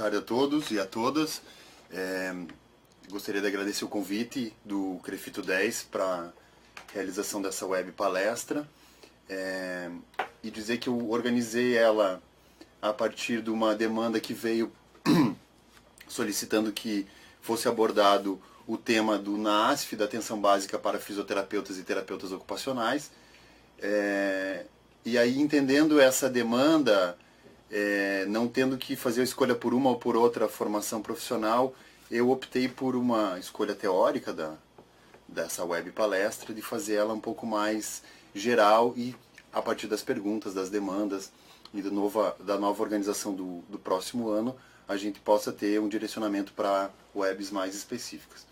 tarde a todos e a todas. Gostaria de agradecer o convite do CREFITO 10 para a realização dessa web palestra e dizer que eu organizei ela a partir de uma demanda que veio solicitando que fosse abordado o tema do NASF, da atenção básica para fisioterapeutas e terapeutas ocupacionais. E aí, entendendo essa demanda, não tendo que fazer a escolha por uma ou por outra formação profissional, eu optei por uma escolha teórica dessa web palestra, de fazer ela um pouco mais geral e a partir das perguntas, das demandas e da nova organização do próximo ano, a gente possa ter um direcionamento para webs mais específicas.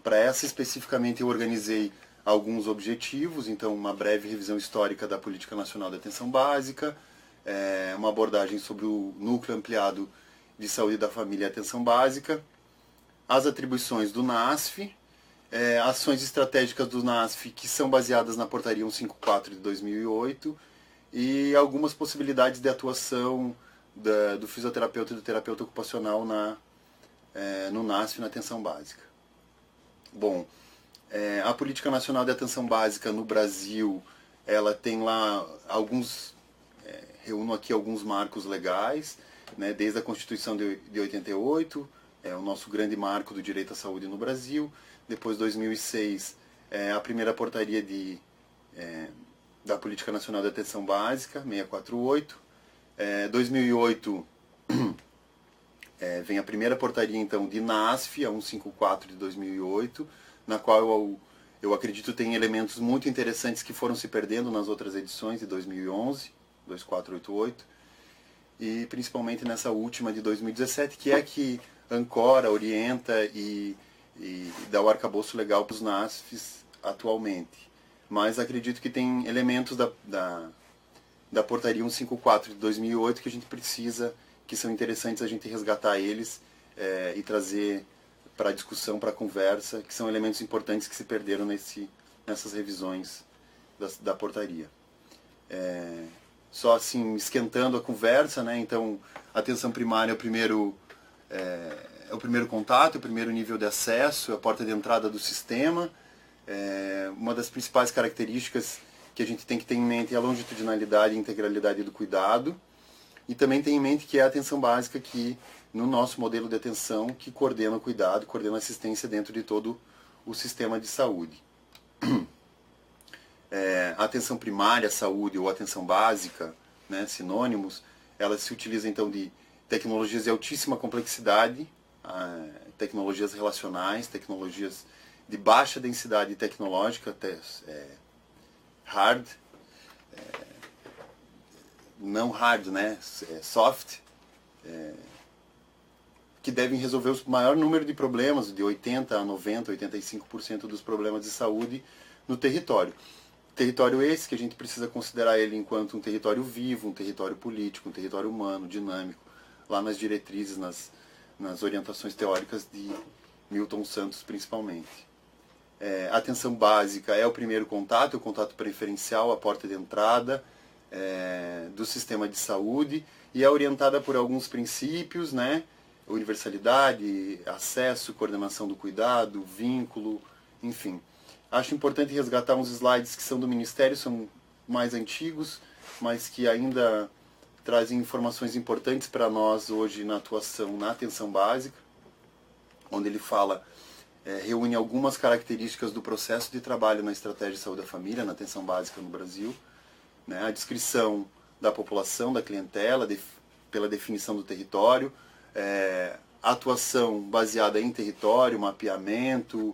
Para essa especificamente eu organizei alguns objetivos, então uma breve revisão histórica da Política Nacional de Atenção Básica, uma abordagem sobre o Núcleo Ampliado de Saúde da Família e Atenção Básica, as atribuições do NASF, ações estratégicas do NASF que são baseadas na Portaria 154 de 2008 e algumas possibilidades de atuação do fisioterapeuta e do terapeuta ocupacional no NASF, na atenção básica. Bom, a Política Nacional de Atenção Básica no Brasil, ela tem lá reúno aqui alguns marcos legais, né, desde a Constituição de 88, o nosso grande marco do direito à saúde no Brasil. Depois, 2006, a primeira portaria da Política Nacional de Atenção Básica, 648. 2008, vem a primeira portaria, então, de NASF, a 154 de 2008, na qual eu acredito tem elementos muito interessantes que foram se perdendo nas outras edições de 2011, 2488, e principalmente nessa última de 2017, que é que ancora, orienta e dá o arcabouço legal para os NASFs atualmente. Mas acredito que tem elementos da portaria 154 de 2008 que a gente precisa, que são interessantes a gente resgatar eles e trazer para a discussão, para a conversa, que são elementos importantes que se perderam nessas revisões da portaria. Só assim, esquentando a conversa, né? Então, a atenção primária é o primeiro contato, é o primeiro nível de acesso, é a porta de entrada do sistema. Uma das principais características que a gente tem que ter em mente é a longitudinalidade e integralidade do cuidado. E também tem em mente que é a atenção básica que, no nosso modelo de atenção, que coordena o cuidado, coordena a assistência dentro de todo o sistema de saúde. A atenção primária, saúde ou atenção básica, né, sinônimos, elas se utilizam então de tecnologias de altíssima complexidade, tecnologias relacionais, tecnologias de baixa densidade tecnológica, hard, não hard, né, soft, que devem resolver o maior número de problemas, de 80% a 90%, 85% dos problemas de saúde no território. Território esse que a gente precisa considerar ele enquanto um território vivo, um território político, um território humano, dinâmico, lá nas diretrizes, nas orientações teóricas de Milton Santos principalmente. A atenção básica é o primeiro contato, é o contato preferencial, a porta de entrada do sistema de saúde e é orientada por alguns princípios, né? Universalidade, acesso, coordenação do cuidado, vínculo, enfim. Acho importante resgatar uns slides que são do Ministério, são mais antigos, mas que ainda trazem informações importantes para nós hoje na atuação na atenção básica, onde ele reúne algumas características do processo de trabalho na estratégia de saúde da família, na atenção básica no Brasil, né? A descrição da população, da clientela, pela definição do território, atuação baseada em território, mapeamento,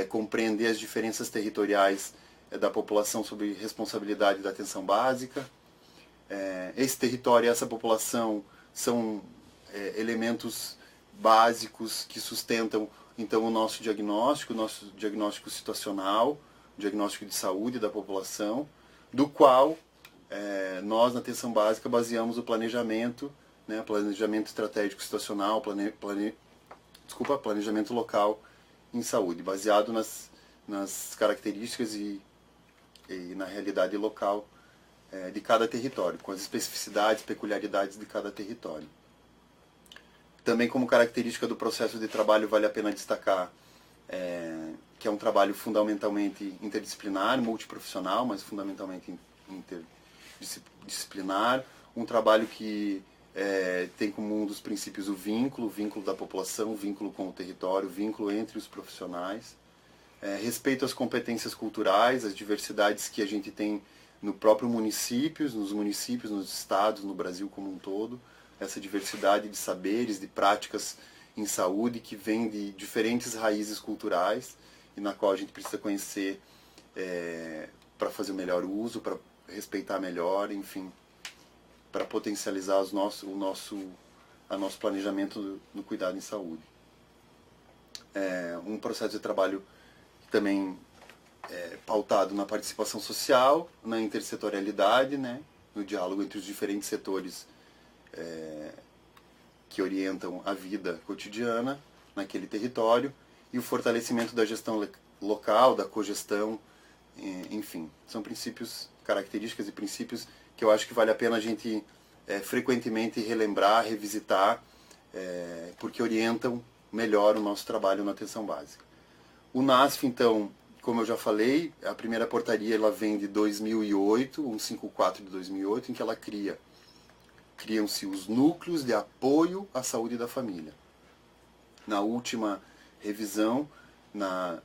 compreender as diferenças territoriais da população sob responsabilidade da atenção básica. Esse território e essa população são elementos básicos que sustentam então o nosso diagnóstico situacional, diagnóstico de saúde da população, do qual nós na atenção básica baseamos o planejamento, né, planejamento estratégico situacional, planejamento local em saúde, baseado nas características e na realidade local de cada território, com as especificidades, peculiaridades de cada território. Também como característica do processo de trabalho vale a pena destacar que é um trabalho fundamentalmente interdisciplinar, multiprofissional, mas fundamentalmente interdisciplinar, um trabalho que tem como um dos princípios o vínculo da população, o vínculo com o território, o vínculo entre os profissionais, respeito às competências culturais, às diversidades que a gente tem no próprio municípios, nos estados, no Brasil como um todo, essa diversidade de saberes, de práticas em saúde que vem de diferentes raízes culturais e na qual a gente precisa conhecer para fazer o melhor uso, para respeitar melhor, enfim, para potencializar o nosso planejamento no cuidado em saúde. Um processo de trabalho também pautado na participação social, na intersetorialidade, né, no diálogo entre os diferentes setores que orientam a vida cotidiana naquele território e o fortalecimento da gestão local, da cogestão, enfim, são princípios, características e princípios que eu acho que vale a pena a gente frequentemente relembrar, revisitar, porque orientam melhor o nosso trabalho na atenção básica. O NASF, então, como eu já falei, a primeira portaria ela vem de 2008, 154 de 2008, em que ela criam-se os núcleos de apoio à saúde da família. Na última revisão, na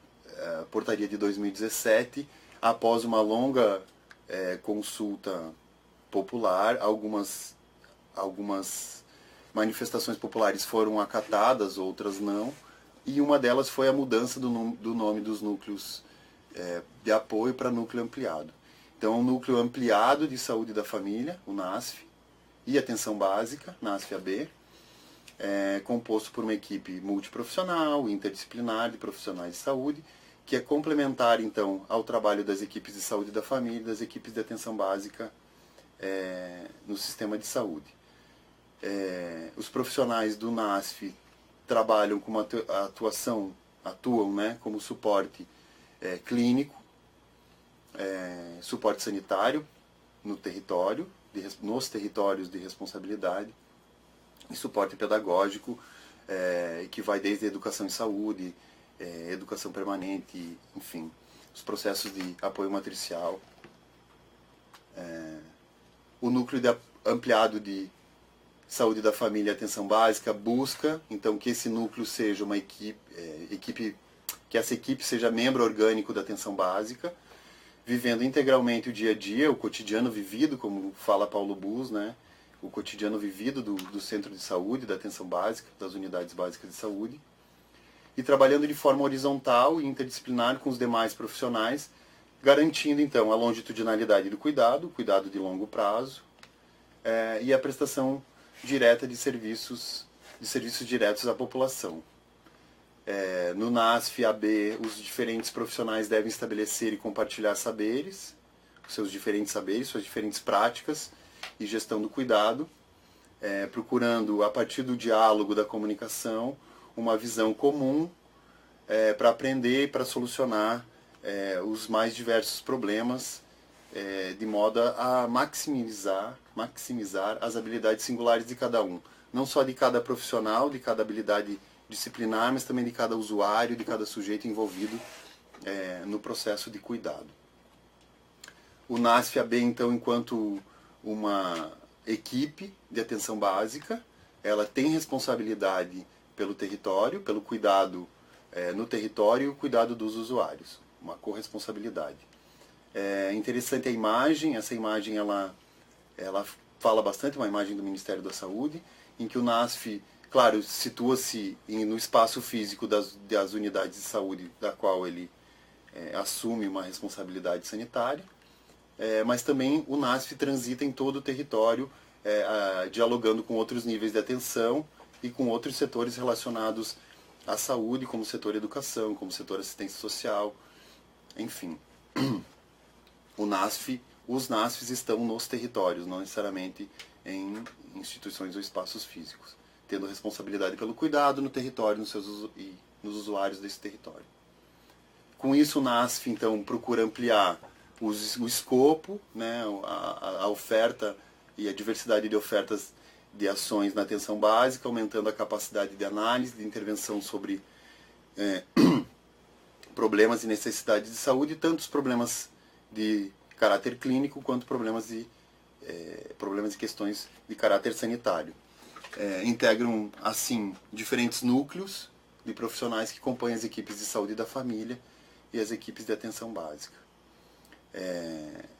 portaria de 2017, após uma longa consulta popular, algumas manifestações populares foram acatadas, outras não, e uma delas foi a mudança do nome dos núcleos de apoio para núcleo ampliado. Então, o núcleo ampliado de saúde da família, o NASF, e atenção básica, NASF-AB, composto por uma equipe multiprofissional, interdisciplinar de profissionais de saúde, que é complementar, então, ao trabalho das equipes de saúde da família e das equipes de atenção básica no sistema de saúde. Os profissionais do NASF trabalham com uma atuam, né, como suporte clínico, suporte sanitário no território, nos territórios de responsabilidade, e suporte pedagógico, que vai desde a educação em saúde, educação permanente, enfim, os processos de apoio matricial. O núcleo ampliado de saúde da família e atenção básica busca, então, que esse núcleo seja uma equipe, que essa equipe seja membro orgânico da atenção básica, vivendo integralmente o dia a dia, o cotidiano vivido, como fala Paulo Bus, né? O cotidiano vivido do centro de saúde, da atenção básica, das unidades básicas de saúde, e trabalhando de forma horizontal e interdisciplinar com os demais profissionais, garantindo, então, a longitudinalidade do cuidado, o cuidado de longo prazo, e a prestação direta de serviços diretos à população. No NASF-AB, os diferentes profissionais devem estabelecer e compartilhar saberes, seus diferentes saberes, suas diferentes práticas e gestão do cuidado, procurando, a partir do diálogo, da comunicação, uma visão comum para aprender e para solucionar os mais diversos problemas, de modo a maximizar as habilidades singulares de cada um. Não só de cada profissional, de cada habilidade disciplinar, mas também de cada usuário, de cada sujeito envolvido no processo de cuidado. O NASF-AB, então, enquanto uma equipe de atenção básica, ela tem responsabilidade pelo território, pelo cuidado no território e o cuidado dos usuários, uma corresponsabilidade. É interessante a imagem, essa imagem ela fala bastante, uma imagem do Ministério da Saúde, em que o NASF, claro, situa-se no espaço físico das unidades de saúde, da qual ele assume uma responsabilidade sanitária, mas também o NASF transita em todo o território, dialogando com outros níveis de atenção e com outros setores relacionados à saúde, como o setor educação, como o setor assistência social, enfim. Os NASFs estão nos territórios, não necessariamente em instituições ou espaços físicos, tendo responsabilidade pelo cuidado no território e nos usuários desse território. Com isso, o NASF, então, procura ampliar o escopo, né, a oferta e a diversidade de ofertas de ações na atenção básica, aumentando a capacidade de análise, de intervenção sobre problemas e necessidades de saúde, tanto os problemas de caráter clínico quanto problemas e questões de caráter sanitário. Integram, assim, diferentes núcleos de profissionais que compõem as equipes de saúde da família e as equipes de atenção básica.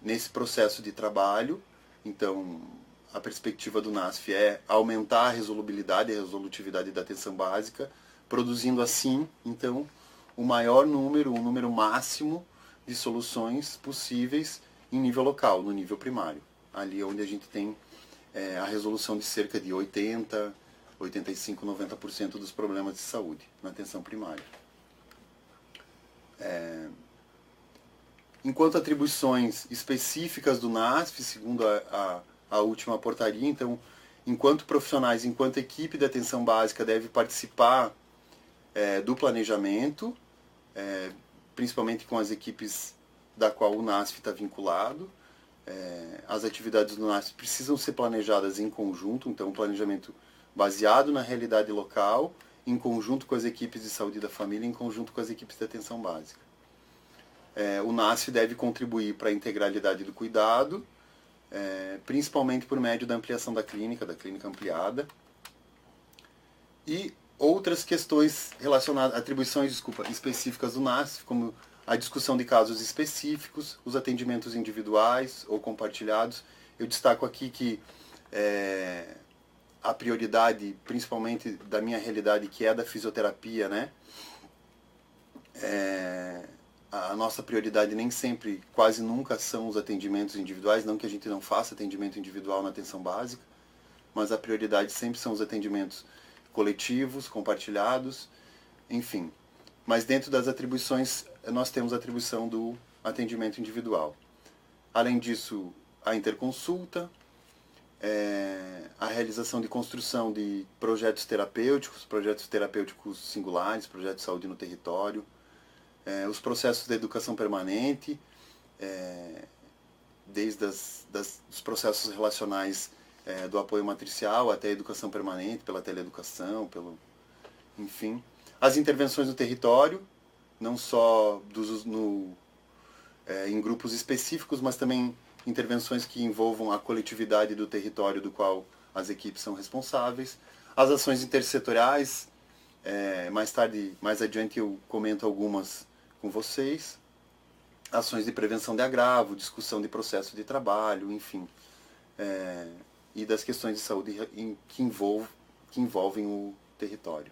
Nesse processo de trabalho, então, a perspectiva do NASF é aumentar a resolubilidade e a resolutividade da atenção básica, produzindo assim, então, o maior número, o número máximo de soluções possíveis em nível local, no nível primário. Ali onde a gente tem a resolução de cerca de 80%, 85%, 90% dos problemas de saúde na atenção primária. Enquanto atribuições específicas do NASF, segundo a última portaria, então, enquanto profissionais, enquanto equipe de atenção básica deve participar do planejamento, principalmente com as equipes da qual o NASF está vinculado. As atividades do NASF precisam ser planejadas em conjunto, então um planejamento baseado na realidade local, em conjunto com as equipes de saúde da família, em conjunto com as equipes de atenção básica. O NASF deve contribuir para a integralidade do cuidado, principalmente por meio da ampliação da clínica ampliada, e outras questões relacionadas, atribuições, específicas do NASF, como a discussão de casos específicos, os atendimentos individuais ou compartilhados. Eu destaco aqui que a prioridade, principalmente da minha realidade, que é da fisioterapia, né? A nossa prioridade nem sempre, quase nunca, são os atendimentos individuais, não que a gente não faça atendimento individual na atenção básica, mas a prioridade sempre são os atendimentos coletivos, compartilhados, enfim. Mas dentro das atribuições, nós temos a atribuição do atendimento individual. Além disso, a interconsulta, a realização de construção de projetos terapêuticos singulares, projetos de saúde no território, os processos de educação permanente, desde os processos relacionais do apoio matricial até a educação permanente, pela teleeducação, enfim. As intervenções no território, não só em grupos específicos, mas também intervenções que envolvam a coletividade do território do qual as equipes são responsáveis. As ações intersetoriais, mais adiante eu comento algumas com vocês. Ações de prevenção de agravo, discussão de processo de trabalho, enfim. E das questões de saúde que envolvem o território.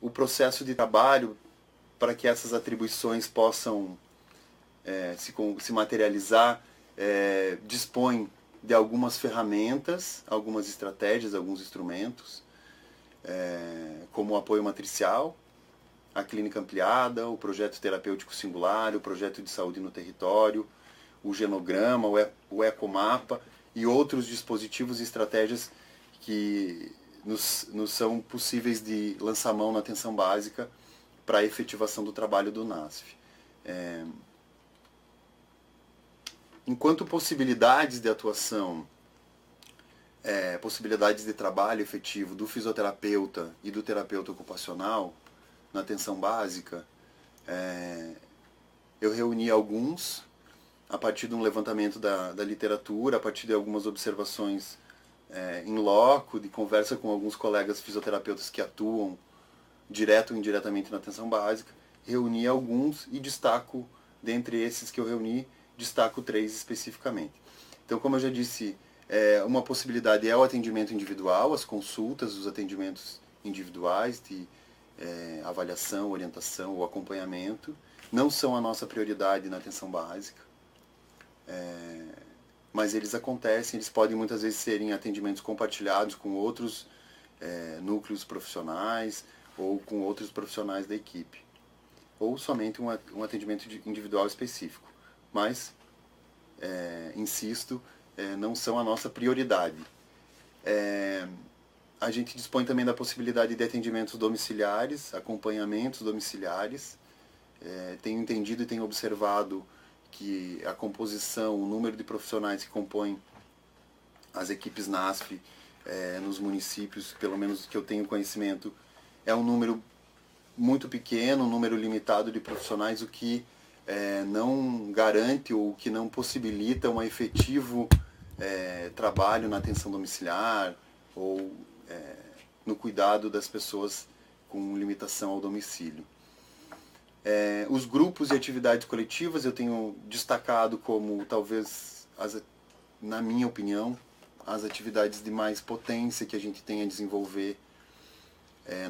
O processo de trabalho, para que essas atribuições possam se materializar, dispõe de algumas ferramentas, algumas estratégias, alguns instrumentos, como o apoio matricial, a clínica ampliada, o projeto terapêutico singular, o projeto de saúde no território, o genograma, o ecomapa e outros dispositivos e estratégias que nos são possíveis de lançar mão na atenção básica para a efetivação do trabalho do NASF. Enquanto possibilidades de atuação, possibilidades de trabalho efetivo do fisioterapeuta e do terapeuta ocupacional na atenção básica, eu reuni alguns a partir de um levantamento da literatura, a partir de algumas observações em loco, de conversa com alguns colegas fisioterapeutas que atuam direto ou indiretamente na atenção básica. Reuni alguns e destaco, dentre esses que eu reuni, destaco 3 especificamente. Então, como eu já disse, uma possibilidade é o atendimento individual, as consultas, os atendimentos individuais de avaliação, orientação ou acompanhamento. Não são a nossa prioridade na atenção básica, mas eles acontecem, eles podem muitas vezes serem atendimentos compartilhados com outros núcleos profissionais ou com outros profissionais da equipe, ou somente um atendimento individual específico. Mas, insisto, não são a nossa prioridade. A gente dispõe também da possibilidade de atendimentos domiciliares, acompanhamentos domiciliares. Tenho entendido e tenho observado que a composição, o número de profissionais que compõem as equipes NASF nos municípios, pelo menos que eu tenho conhecimento, é um número muito pequeno, um número limitado de profissionais, o que não garante ou que não possibilita um efetivo trabalho na atenção domiciliar ou no cuidado das pessoas com limitação ao domicílio. Os grupos e atividades coletivas eu tenho destacado como, talvez, na minha opinião, as atividades de mais potência que a gente tem a desenvolver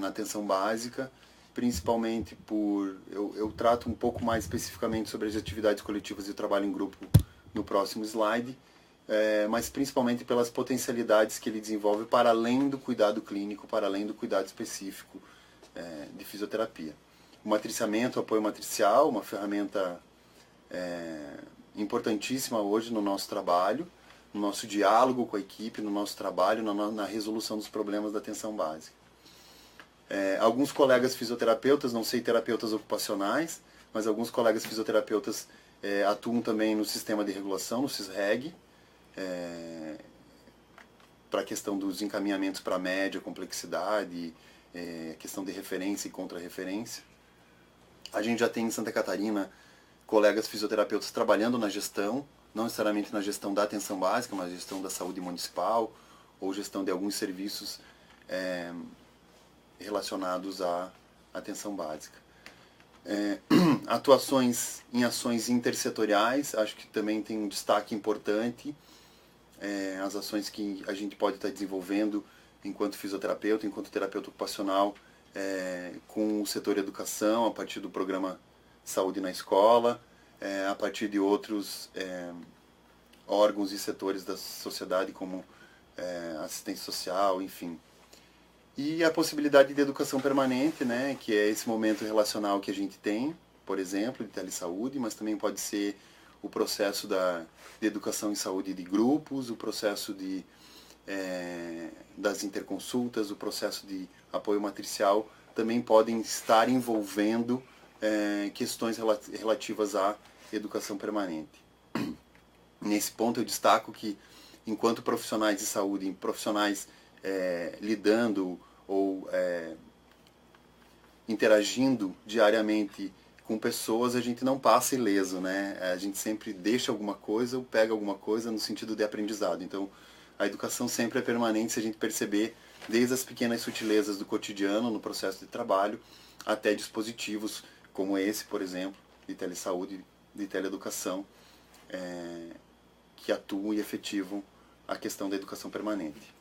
na atenção básica, principalmente eu trato um pouco mais especificamente sobre as atividades coletivas e o trabalho em grupo no próximo slide, mas principalmente pelas potencialidades que ele desenvolve para além do cuidado clínico, para além do cuidado específico de fisioterapia. O matriciamento, o apoio matricial, uma ferramenta importantíssima hoje no nosso trabalho, no nosso diálogo com a equipe, no nosso trabalho, na resolução dos problemas da atenção básica. Alguns colegas fisioterapeutas, não sei terapeutas ocupacionais, mas alguns colegas fisioterapeutas atuam também no sistema de regulação, no SISREG, para a questão dos encaminhamentos para média complexidade, questão de referência e contra-referência. A gente já tem em Santa Catarina colegas fisioterapeutas trabalhando na gestão, não necessariamente na gestão da atenção básica, mas gestão da saúde municipal ou gestão de alguns serviços relacionados à atenção básica. Atuações em ações intersetoriais, acho que também tem um destaque importante, as ações que a gente pode estar desenvolvendo enquanto fisioterapeuta, enquanto terapeuta ocupacional, com o setor educação, a partir do programa Saúde na Escola, a partir de outros órgãos e setores da sociedade, como assistência social, enfim. E a possibilidade de educação permanente, né, que é esse momento relacional que a gente tem, por exemplo, de telesaúde, mas também pode ser o processo de educação em saúde de grupos, o processo das interconsultas, o processo de apoio matricial, também podem estar envolvendo questões relativas à educação permanente. Nesse ponto eu destaco que, enquanto profissionais de saúde, profissionais lidando ou interagindo diariamente com pessoas, a gente não passa ileso, né? A gente sempre deixa alguma coisa ou pega alguma coisa no sentido de aprendizado. Então, a educação sempre é permanente se a gente perceber desde as pequenas sutilezas do cotidiano, no processo de trabalho, até dispositivos como esse, por exemplo, de telesaúde, de teleeducação, que atuam e efetivam a questão da educação permanente.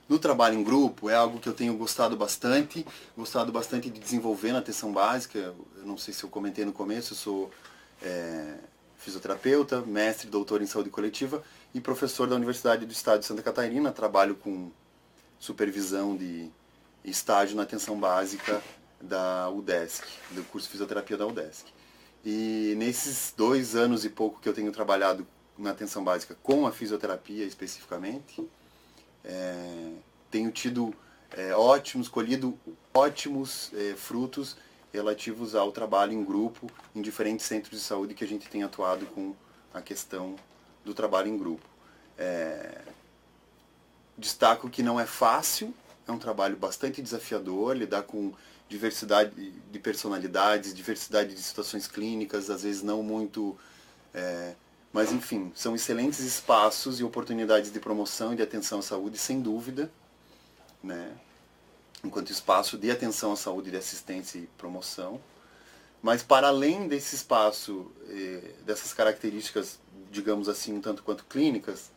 No trabalho em grupo é algo que eu tenho gostado bastante de desenvolver na atenção básica. Eu não sei se eu comentei no começo, eu sou fisioterapeuta, mestre e doutor em saúde coletiva e professor da Universidade do Estado de Santa Catarina. Trabalho com supervisão de estágio na atenção básica da UDESC, do curso de fisioterapia da UDESC. E nesses 2 anos e pouco que eu tenho trabalhado na atenção básica com a fisioterapia especificamente, tenho colhido ótimos frutos relativos ao trabalho em grupo em diferentes centros de saúde que a gente tem atuado com a questão do trabalho em grupo. Destaco que não é fácil, é um trabalho bastante desafiador, lidar com diversidade de personalidades, diversidade de situações clínicas, às vezes não muito... mas, enfim, são excelentes espaços e oportunidades de promoção e de atenção à saúde, sem dúvida, né? Enquanto espaço de atenção à saúde, de assistência e promoção. Mas, para além desse espaço, dessas características, digamos assim, um tanto quanto clínicas,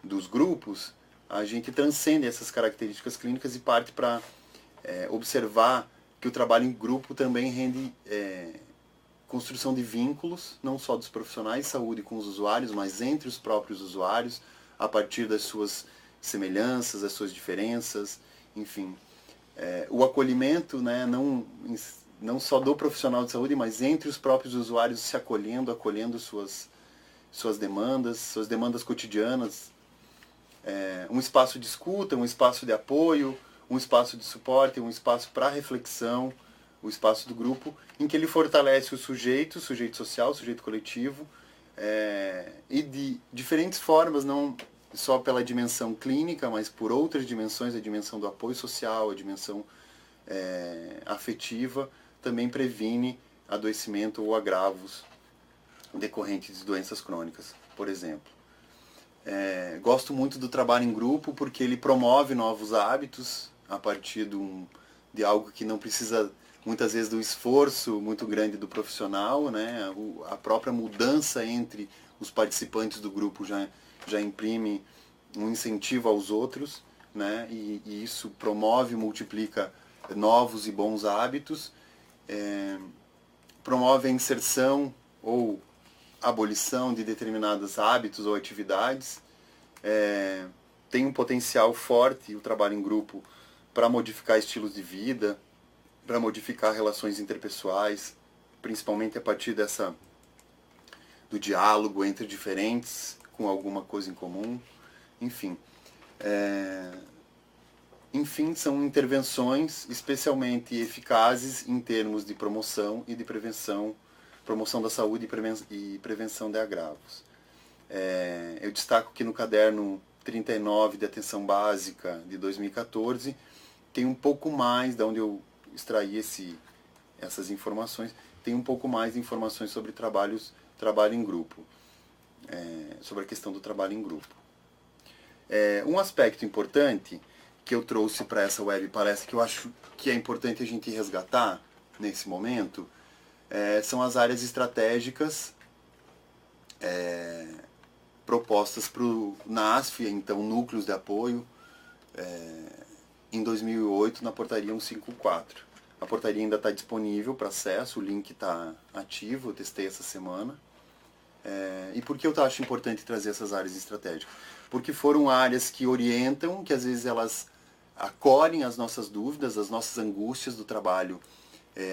dos grupos, a gente transcende essas características clínicas e parte para observar que o trabalho em grupo também rende construção de vínculos, não só dos profissionais de saúde com os usuários, mas entre os próprios usuários, a partir das suas semelhanças, das suas diferenças, enfim. O acolhimento, né, não só do profissional de saúde, mas entre os próprios usuários se acolhendo suas demandas cotidianas. Um espaço de escuta, um espaço de apoio, um espaço de suporte, um espaço para reflexão, o espaço do grupo, em que ele fortalece o sujeito social, o sujeito coletivo, e de diferentes formas, não só pela dimensão clínica, mas por outras dimensões, a dimensão do apoio social, a dimensão afetiva, também previne adoecimento ou agravos decorrentes de doenças crônicas, por exemplo. Gosto muito do trabalho em grupo porque ele promove novos hábitos a partir de algo que não precisa muitas vezes do esforço muito grande do profissional, né? A própria mudança entre os participantes do grupo já imprime um incentivo aos outros, né? E isso promove e multiplica novos e bons hábitos, promove a inserção ou abolição de determinados hábitos ou atividades, tem um potencial forte o trabalho em grupo para modificar estilos de vida, para modificar relações interpessoais, principalmente a partir do diálogo entre diferentes, com alguma coisa em comum, enfim. Enfim, são intervenções especialmente eficazes em termos de promoção e de prevenção, promoção da saúde e prevenção de agravos. Eu destaco que no caderno 39 de Atenção Básica de 2014 tem um pouco mais, de onde eu extraí essas informações, tem um pouco mais de informações sobre trabalho em grupo, sobre a questão do trabalho em grupo. Um aspecto importante que eu trouxe para essa web palestra, que eu acho que é importante a gente resgatar nesse momento, são as áreas estratégicas propostas para o NASF, então Núcleos de Apoio, em 2008 na portaria 154. A portaria ainda está disponível para acesso, o link está ativo, eu testei essa semana. E por que eu acho importante trazer essas áreas estratégicas? Porque foram áreas que orientam, que às vezes elas acolhem as nossas dúvidas, as nossas angústias do trabalho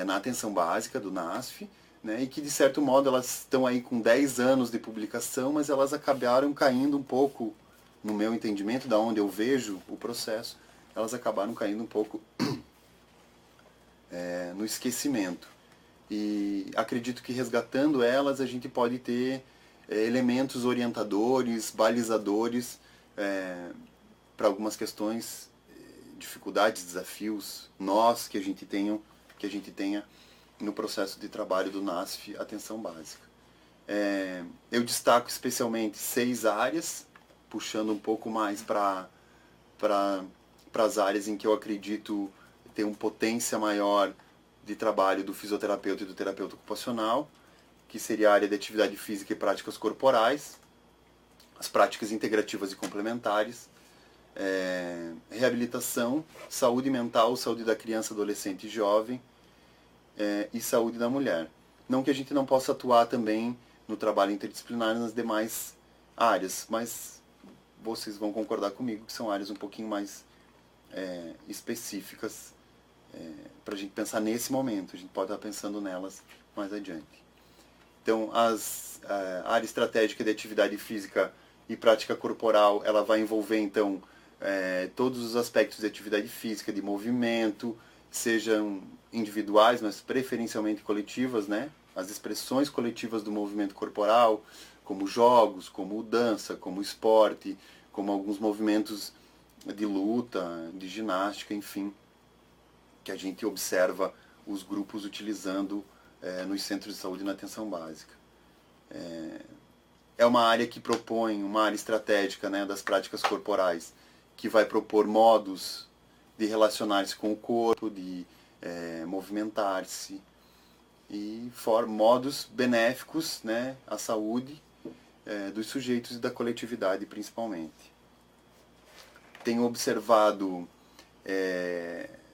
na atenção básica do NASF, né, e que de certo modo elas estão aí com 10 anos de publicação, mas elas acabaram caindo um pouco, no meu entendimento, da onde eu vejo o processo, elas acabaram caindo um pouco no esquecimento. E acredito que resgatando elas a gente pode ter elementos orientadores, balizadores para algumas questões, dificuldades, desafios, nós que a gente tenha no processo de trabalho do NASF Atenção Básica. Eu destaco especialmente 6 áreas, puxando um pouco mais para as áreas em que eu acredito ter uma potência maior de trabalho do fisioterapeuta e do terapeuta ocupacional, que seria a área de atividade física e práticas corporais, as práticas integrativas e complementares, reabilitação, saúde mental, saúde da criança, adolescente e jovem, e saúde da mulher. Não que a gente não possa atuar também no trabalho interdisciplinar nas demais áreas, mas vocês vão concordar comigo que são áreas um pouquinho mais específicas para a gente pensar nesse momento. A gente pode estar pensando nelas mais adiante. Então, a área estratégica de atividade física e prática corporal, ela vai envolver, então, todos os aspectos de atividade física, de movimento, sejam individuais, mas preferencialmente coletivas, né? As expressões coletivas do movimento corporal, como jogos, como dança, como esporte, como alguns movimentos de luta, de ginástica, enfim, que a gente observa os grupos utilizando nos centros de saúde na atenção básica. É uma área que propõe, uma área estratégica, né, das práticas corporais, que vai propor modos de relacionar-se com o corpo, de movimentar-se, e modos benéficos, né, à saúde dos sujeitos e da coletividade, principalmente. Tenho observado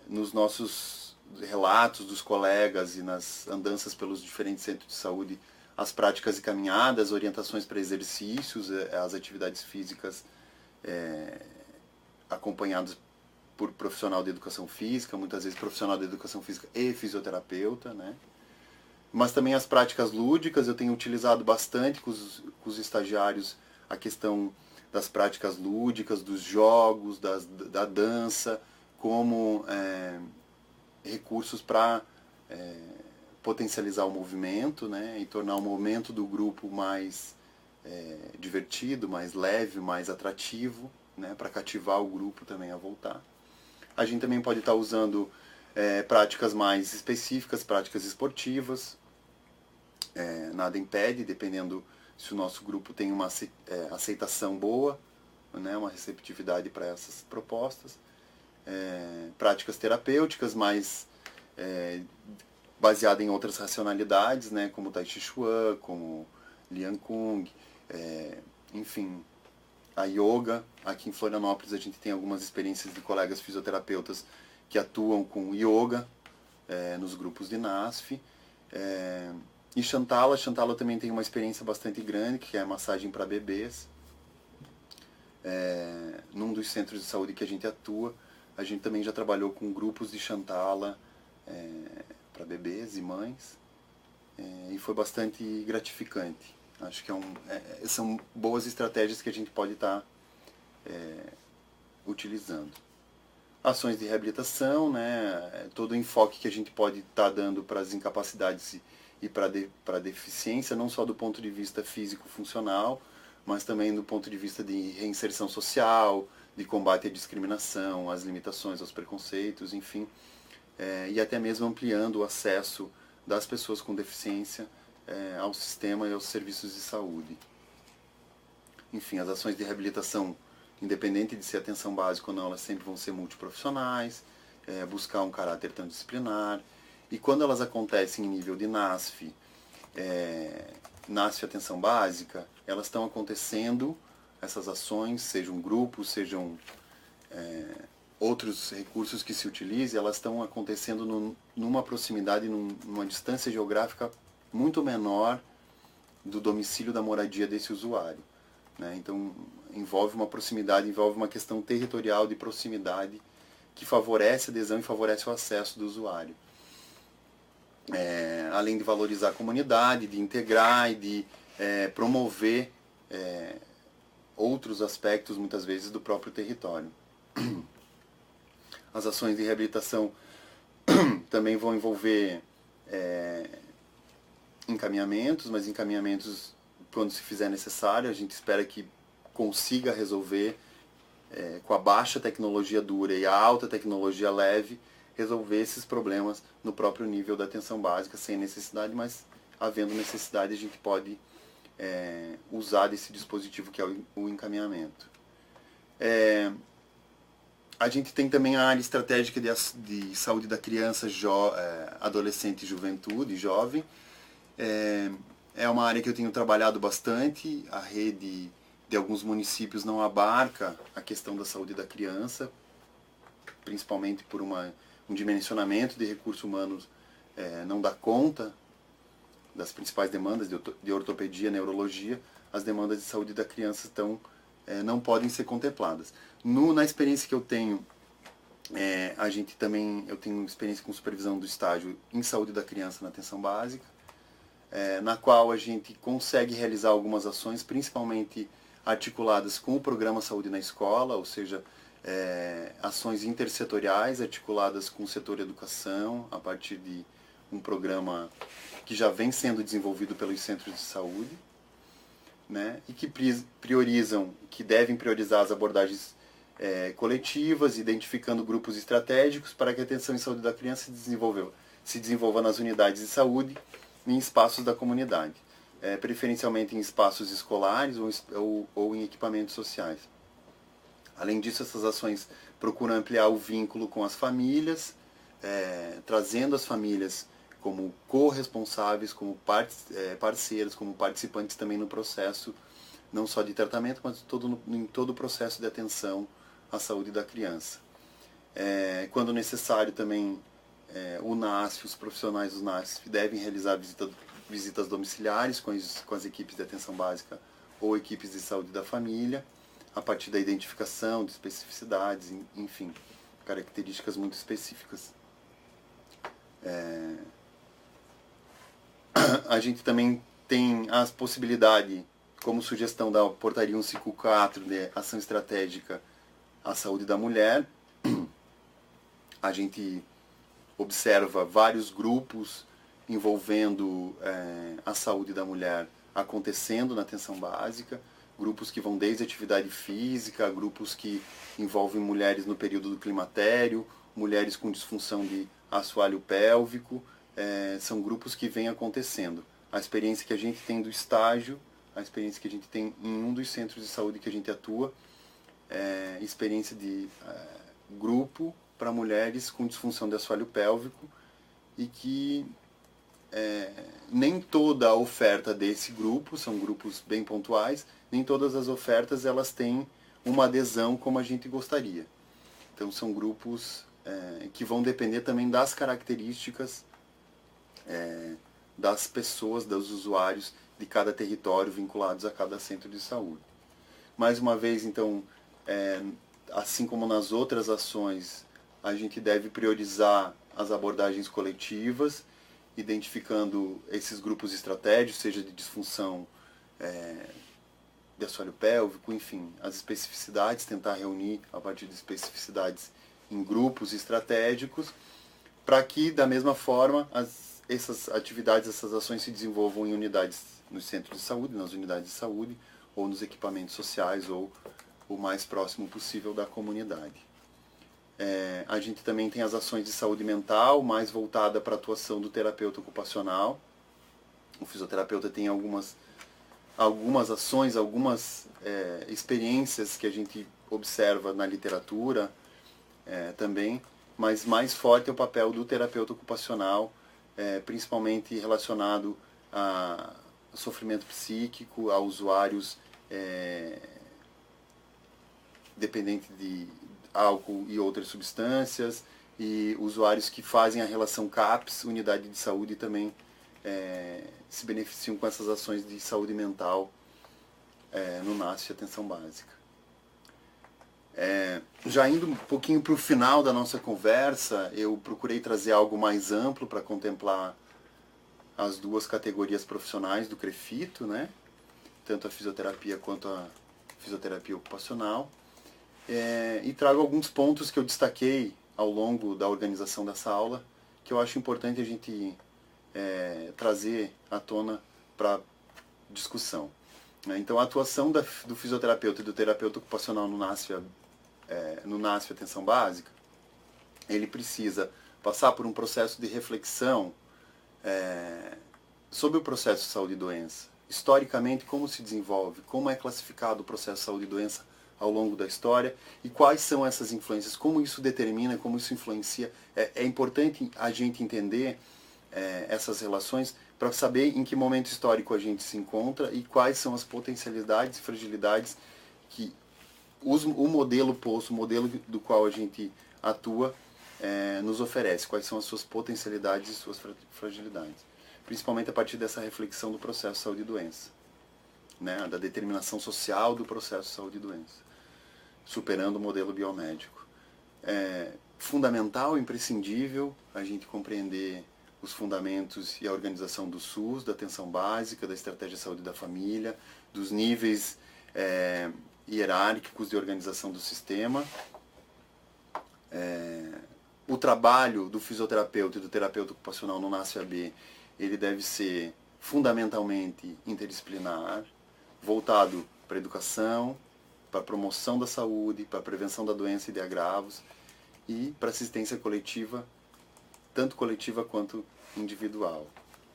nos nossos relatos dos colegas e nas andanças pelos diferentes centros de saúde as práticas e caminhadas, orientações para exercícios, as atividades físicas acompanhadas por profissional de educação física, muitas vezes profissional de educação física e fisioterapeuta, né? Mas também as práticas lúdicas, eu tenho utilizado bastante com os estagiários a questão das práticas lúdicas, dos jogos, da dança, como recursos para potencializar o movimento, né, e tornar o momento do grupo mais divertido, mais leve, mais atrativo, né, para cativar o grupo também a voltar. A gente também pode estar usando práticas mais específicas, práticas esportivas. Nada impede, dependendo se o nosso grupo tem uma aceitação boa, né, uma receptividade para essas propostas. Práticas terapêuticas mais baseadas em outras racionalidades, né, como Tai Chi Chuan, como Lian Kung, enfim, a yoga. Aqui em Florianópolis a gente tem algumas experiências de colegas fisioterapeutas que atuam com yoga nos grupos de NASF. E Shantala também tem uma experiência bastante grande, que é a massagem para bebês. Num dos centros de saúde que a gente atua, a gente também já trabalhou com grupos de Shantala para bebês e mães, e foi bastante gratificante. Acho que são boas estratégias que a gente pode estar utilizando. Ações de reabilitação, né, todo o enfoque que a gente pode estar dando para as incapacidades e para a deficiência, não só do ponto de vista físico-funcional, mas também do ponto de vista de reinserção social, de combate à discriminação, às limitações, aos preconceitos, enfim, e até mesmo ampliando o acesso das pessoas com deficiência ao sistema e aos serviços de saúde. Enfim, as ações de reabilitação, independente de ser atenção básica ou não, elas sempre vão ser multiprofissionais, buscar um caráter transdisciplinar, e quando elas acontecem em nível de NASF, NASF Atenção Básica, elas estão acontecendo, essas ações, sejam grupos, sejam outros recursos que se utilizem, elas estão acontecendo numa proximidade, numa distância geográfica muito menor do domicílio da moradia desse usuário, né? Então, envolve uma proximidade, envolve uma questão territorial de proximidade que favorece a adesão e favorece o acesso do usuário. Além de valorizar a comunidade, de integrar e de promover outros aspectos, muitas vezes, do próprio território. As ações de reabilitação também vão envolver encaminhamentos, mas encaminhamentos quando se fizer necessário. A gente espera que consiga resolver com a baixa tecnologia dura e a alta tecnologia leve, resolver esses problemas no próprio nível da atenção básica, sem necessidade, mas havendo necessidade a gente pode usar desse dispositivo que é o encaminhamento. A gente tem também a área estratégica de saúde da criança, adolescente, juventude, jovem. É uma área que eu tenho trabalhado bastante. A rede de alguns municípios não abarca a questão da saúde da criança, principalmente por um dimensionamento de recursos humanos não dá conta das principais demandas de ortopedia, neurologia. As demandas de saúde da criança não podem ser contempladas. Na experiência que eu tenho, eu tenho experiência com supervisão do estágio em saúde da criança na atenção básica, na qual a gente consegue realizar algumas ações, principalmente articuladas com o programa Saúde na Escola, ou seja, ações intersetoriais articuladas com o setor educação, a partir de um programa que já vem sendo desenvolvido pelos centros de saúde, né, e que devem priorizar as abordagens coletivas, identificando grupos estratégicos para que a atenção em saúde da criança se desenvolva nas unidades de saúde e em espaços da comunidade, preferencialmente em espaços escolares ou em equipamentos sociais. Além disso, essas ações procuram ampliar o vínculo com as famílias, trazendo as famílias como corresponsáveis, como parceiros, como participantes também no processo, não só de tratamento, mas em todo o processo de atenção à saúde da criança. Quando necessário também, o NASF, os profissionais do NASF devem realizar visitas domiciliares com as equipes de atenção básica ou equipes de saúde da família, a partir da identificação de especificidades, enfim, características muito específicas. A gente também tem a possibilidade, como sugestão da portaria 154 de ação estratégica à saúde da mulher, a gente observa vários grupos envolvendo a saúde da mulher acontecendo na atenção básica, grupos que vão desde atividade física, grupos que envolvem mulheres no período do climatério, mulheres com disfunção de assoalho pélvico, são grupos que vêm acontecendo. A experiência que a gente tem do estágio, a experiência que a gente tem em um dos centros de saúde que a gente atua, experiência de grupo para mulheres com disfunção de assoalho pélvico, e que nem toda a oferta desse grupo, são grupos bem pontuais, nem todas as ofertas elas têm uma adesão como a gente gostaria. Então são grupos que vão depender também das características das pessoas, dos usuários de cada território vinculados a cada centro de saúde. Mais uma vez, então, assim como nas outras ações, a gente deve priorizar as abordagens coletivas, identificando esses grupos estratégicos, seja de disfunção de assoalho pélvico, enfim, as especificidades, tentar reunir a partir de especificidades em grupos estratégicos, para que, da mesma forma, essas atividades, essas ações se desenvolvam em unidades, nos centros de saúde, nas unidades de saúde, ou nos equipamentos sociais, ou o mais próximo possível da comunidade. A gente também tem as ações de saúde mental, mais voltada para a atuação do terapeuta ocupacional. O fisioterapeuta tem algumas ações, algumas experiências que a gente observa na literatura também, mas mais forte é o papel do terapeuta ocupacional, principalmente relacionado a sofrimento psíquico, a usuários dependentes de álcool e outras substâncias, e usuários que fazem a relação CAPS, unidade de saúde, também se beneficiam com essas ações de saúde mental no NASF Atenção Básica. Já indo um pouquinho para o final da nossa conversa, eu procurei trazer algo mais amplo para contemplar as duas categorias profissionais do CREFITO, né? Tanto a fisioterapia quanto a fisioterapia ocupacional. E trago alguns pontos que eu destaquei ao longo da organização dessa aula, que eu acho importante a gente trazer à tona para discussão. Então, a atuação do fisioterapeuta e do terapeuta ocupacional no NASF Atenção Básica, ele precisa passar por um processo de reflexão sobre o processo de saúde e doença. Historicamente, como se desenvolve, como é classificado o processo de saúde e doença ao longo da história, e quais são essas influências, como isso determina, como isso influencia. É importante a gente entender essas relações para saber em que momento histórico a gente se encontra e quais são as potencialidades e fragilidades que o modelo posto, o modelo do qual a gente atua, nos oferece, quais são as suas potencialidades e suas fragilidades. Principalmente a partir dessa reflexão do processo de saúde e doença, né, da determinação social do processo de saúde e doença, superando o modelo biomédico. Fundamental, imprescindível, a gente compreender os fundamentos e a organização do SUS, da atenção básica, da estratégia de saúde da família, dos níveis hierárquicos de organização do sistema. O trabalho do fisioterapeuta e do terapeuta ocupacional no NASF-AB, ele deve ser fundamentalmente interdisciplinar, voltado para a educação, para a promoção da saúde, para a prevenção da doença e de agravos, e para assistência coletiva, tanto coletiva quanto individual,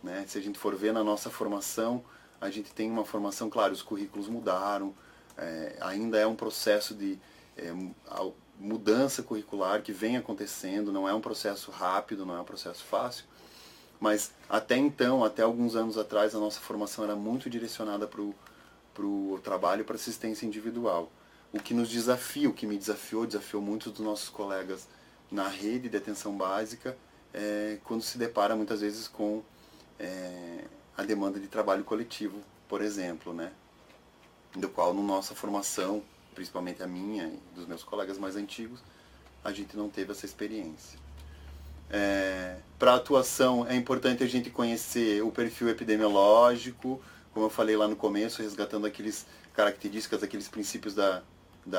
né? Se a gente for ver na nossa formação, a gente tem uma formação, claro, os currículos mudaram, ainda é um processo de mudança curricular que vem acontecendo, não é um processo rápido, não é um processo fácil, mas até então, até alguns anos atrás, a nossa formação era muito direcionada para o trabalho, para assistência individual. O que nos desafia, o que me desafiou muitos dos nossos colegas na rede de atenção básica, quando se depara muitas vezes com a demanda de trabalho coletivo, por exemplo, né? Do qual, na nossa formação, principalmente a minha e dos meus colegas mais antigos, a gente não teve essa experiência. Para a atuação, é importante a gente conhecer o perfil epidemiológico, como eu falei lá no começo, resgatando aquelas características, aqueles princípios da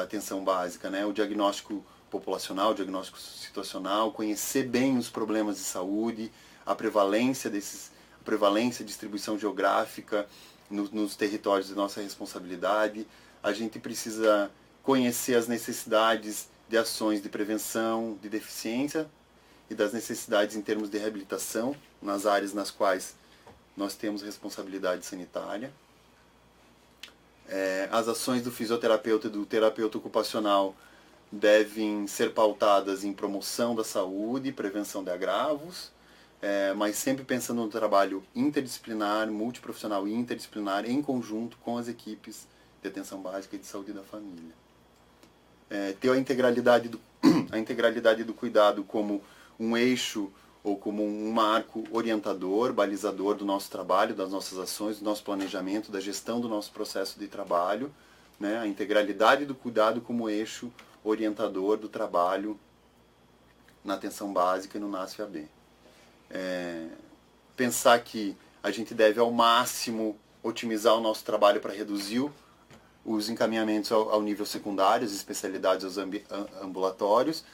atenção básica, né? O diagnóstico populacional, o diagnóstico situacional, conhecer bem os problemas de saúde, a prevalência distribuição geográfica nos territórios de nossa responsabilidade. A gente precisa conhecer as necessidades de ações de prevenção de deficiência e das necessidades em termos de reabilitação nas áreas nas quais nós temos responsabilidade sanitária. As ações do fisioterapeuta e do terapeuta ocupacional devem ser pautadas em promoção da saúde e prevenção de agravos, mas sempre pensando no trabalho interdisciplinar, multiprofissional e interdisciplinar em conjunto com as equipes de atenção básica e de saúde da família. Ter a integralidade do cuidado como um eixo ou como um marco orientador, balizador do nosso trabalho, das nossas ações, do nosso planejamento, da gestão do nosso processo de trabalho, né? A integralidade do cuidado como eixo orientador do trabalho na atenção básica e no NASF-AB. Pensar que a gente deve ao máximo otimizar o nosso trabalho para reduzir os encaminhamentos ao nível secundário, as especialidades, os ambulatórios,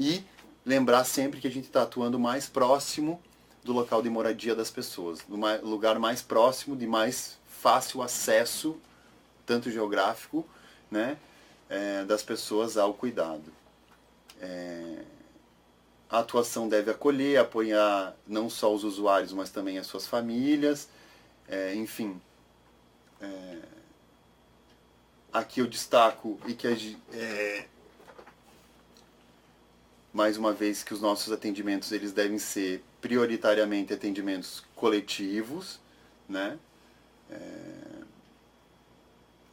e lembrar sempre que a gente está atuando mais próximo do local de moradia das pessoas, no lugar mais próximo, de mais fácil acesso, tanto geográfico, né, das pessoas ao cuidado. A atuação deve acolher, apoiar não só os usuários, mas também as suas famílias, enfim. Aqui eu destaco e que mais uma vez que os nossos atendimentos eles devem ser prioritariamente atendimentos coletivos, né?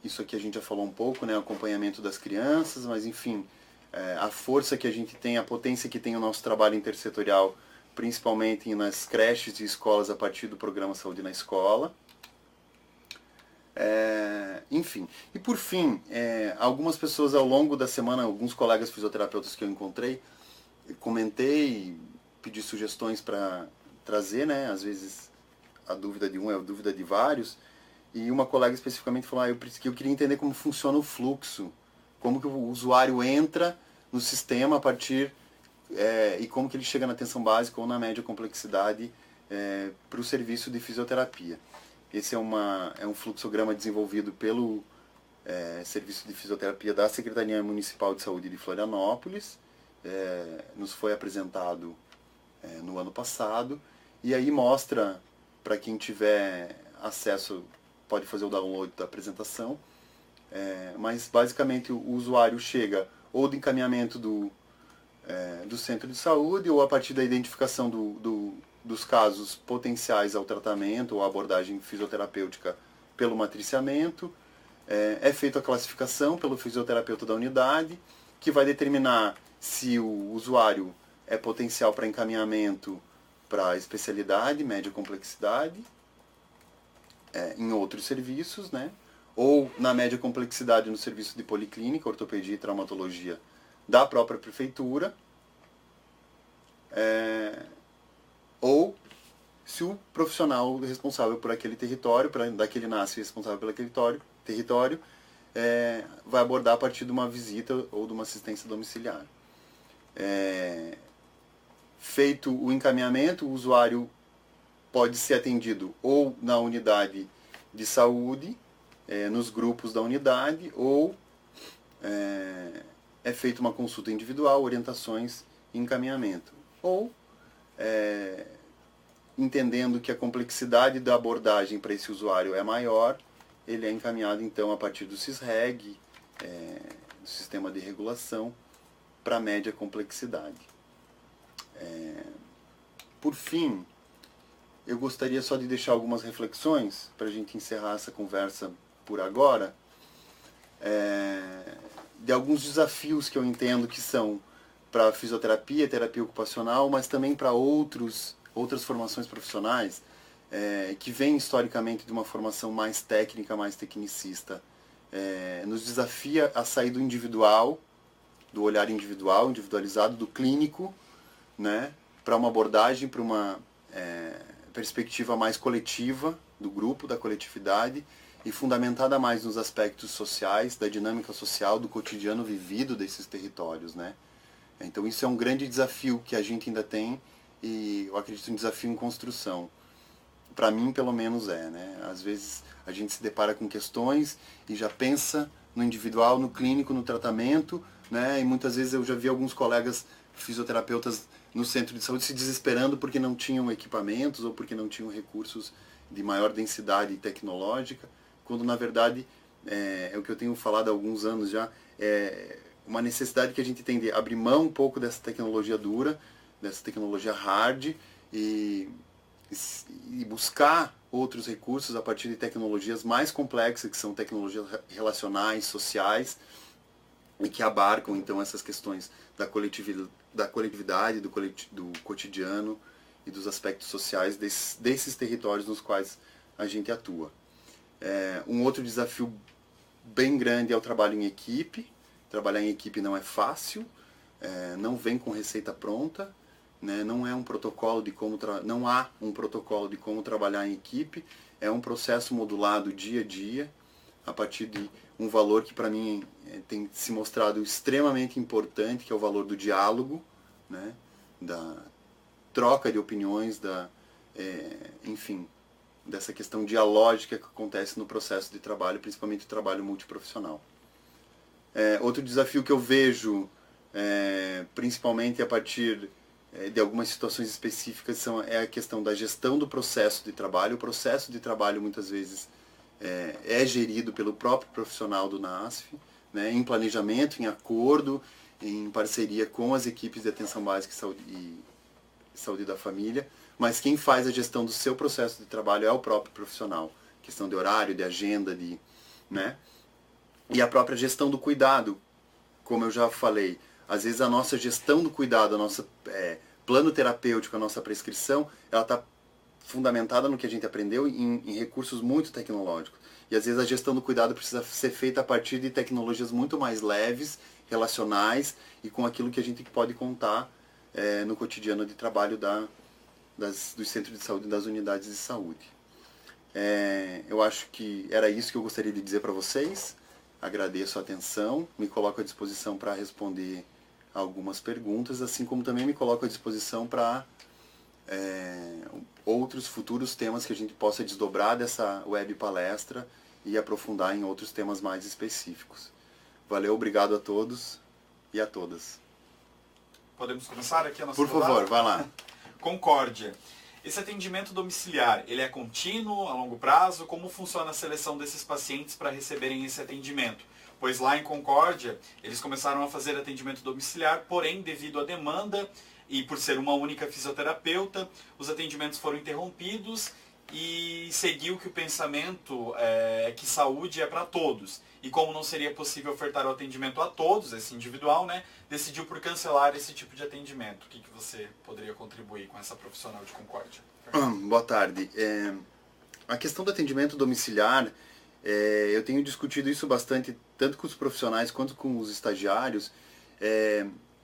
Isso aqui a gente já falou um pouco, né? Acompanhamento das crianças, mas enfim, a força que a gente tem, a potência que tem o nosso trabalho intersetorial, principalmente nas creches e escolas a partir do programa Saúde na Escola. Enfim, e por fim, algumas pessoas ao longo da semana, alguns colegas fisioterapeutas que eu encontrei, comentei, pedi sugestões para trazer, né? Às vezes a dúvida de um é a dúvida de vários, e uma colega especificamente falou, eu queria entender como funciona o fluxo, como que o usuário entra no sistema a partir, e como que ele chega na atenção básica ou na média complexidade para o serviço de fisioterapia. Esse é um fluxograma desenvolvido pelo Serviço de Fisioterapia da Secretaria Municipal de Saúde de Florianópolis. Nos foi apresentado no ano passado. E aí mostra, para quem tiver acesso, pode fazer o download da apresentação. Mas basicamente o usuário chega ou do encaminhamento do centro de saúde ou a partir da identificação dos casos potenciais ao tratamento ou abordagem fisioterapêutica pelo matriciamento. É feita a classificação pelo fisioterapeuta da unidade, que vai determinar se o usuário é potencial para encaminhamento para especialidade, média complexidade, em outros serviços, né? Ou na média complexidade no serviço de policlínica, ortopedia e traumatologia da própria prefeitura, ou se o profissional responsável por aquele território, daquele NASF responsável por aquele território, vai abordar a partir de uma visita ou de uma assistência domiciliar. Feito o encaminhamento, o usuário pode ser atendido ou na unidade de saúde, nos grupos da unidade, ou é feita uma consulta individual, orientações e encaminhamento. Ou, entendendo que a complexidade da abordagem para esse usuário é maior, ele é encaminhado então a partir do SISREG, do Sistema de Regulação, para média complexidade. Por fim, eu gostaria só de deixar algumas reflexões para a gente encerrar essa conversa por agora, de alguns desafios que eu entendo que são para a fisioterapia, terapia ocupacional, mas também para outras formações profissionais que vêm historicamente de uma formação mais técnica, mais tecnicista. Nos desafia a sair do individual, do olhar individual, individualizado, do clínico, né, para uma abordagem, para uma perspectiva mais coletiva do grupo, da coletividade, e fundamentada mais nos aspectos sociais, da dinâmica social, do cotidiano vivido desses territórios, né? Então isso é um grande desafio que a gente ainda tem e eu acredito um desafio em construção. Para mim, pelo menos, né? Às vezes a gente se depara com questões e já pensa no individual, no clínico, no tratamento, né? E muitas vezes eu já vi alguns colegas fisioterapeutas no centro de saúde se desesperando porque não tinham equipamentos ou porque não tinham recursos de maior densidade tecnológica, quando na verdade é o que eu tenho falado há alguns anos já, é uma necessidade que a gente tem de abrir mão um pouco dessa tecnologia dura, dessa tecnologia hard e buscar outros recursos a partir de tecnologias mais complexas, que são tecnologias relacionais, sociais, e que abarcam então essas questões da coletividade, do cotidiano e dos aspectos sociais desses territórios nos quais a gente atua. Um outro desafio bem grande é o trabalho em equipe. Trabalhar em equipe não é fácil, não vem com receita pronta, né? Não é um protocolo não há um protocolo de como trabalhar em equipe. É um processo modulado dia a dia, a partir de um valor que para mim tem se mostrado extremamente importante, que é o valor do diálogo, né? Da troca de opiniões, enfim, dessa questão dialógica que acontece no processo de trabalho, principalmente o trabalho multiprofissional. Outro desafio que eu vejo, principalmente a partir de algumas situações específicas, é a questão da gestão do processo de trabalho. O processo de trabalho muitas vezes é gerido pelo próprio profissional do NASF, né, em planejamento, em acordo, em parceria com as equipes de atenção básica e saúde da família, mas quem faz a gestão do seu processo de trabalho é o próprio profissional. Questão de horário, de agenda, né? E a própria gestão do cuidado, como eu já falei, às vezes a nossa gestão do cuidado, a nossa plano terapêutico, a nossa prescrição, ela está fundamentada no que a gente aprendeu em recursos muito tecnológicos. E às vezes a gestão do cuidado precisa ser feita a partir de tecnologias muito mais leves, relacionais e com aquilo que a gente pode contar no cotidiano de trabalho dos centros de saúde e das unidades de saúde. Eu acho que era isso que eu gostaria de dizer para vocês. Agradeço a atenção, me coloco à disposição para responder algumas perguntas, assim como também me coloco à disposição para outros futuros temas que a gente possa desdobrar dessa web palestra e aprofundar em outros temas mais específicos. Valeu, obrigado a todos e a todas. Podemos começar aqui a nossa Por favor, vai lá. Concórdia. Esse atendimento domiciliar, ele é contínuo, a longo prazo? Como funciona a seleção desses pacientes para receberem esse atendimento? Pois lá em Concórdia, eles começaram a fazer atendimento domiciliar, porém, devido à demanda e por ser uma única fisioterapeuta, os atendimentos foram interrompidos e seguiu que o pensamento é que saúde é para todos. E como não seria possível ofertar o atendimento a todos, esse individual, né, decidiu por cancelar esse tipo de atendimento. O que você poderia contribuir com essa profissional de Concórdia? Boa tarde. A questão do atendimento domiciliar, eu tenho discutido isso bastante, tanto com os profissionais quanto com os estagiários,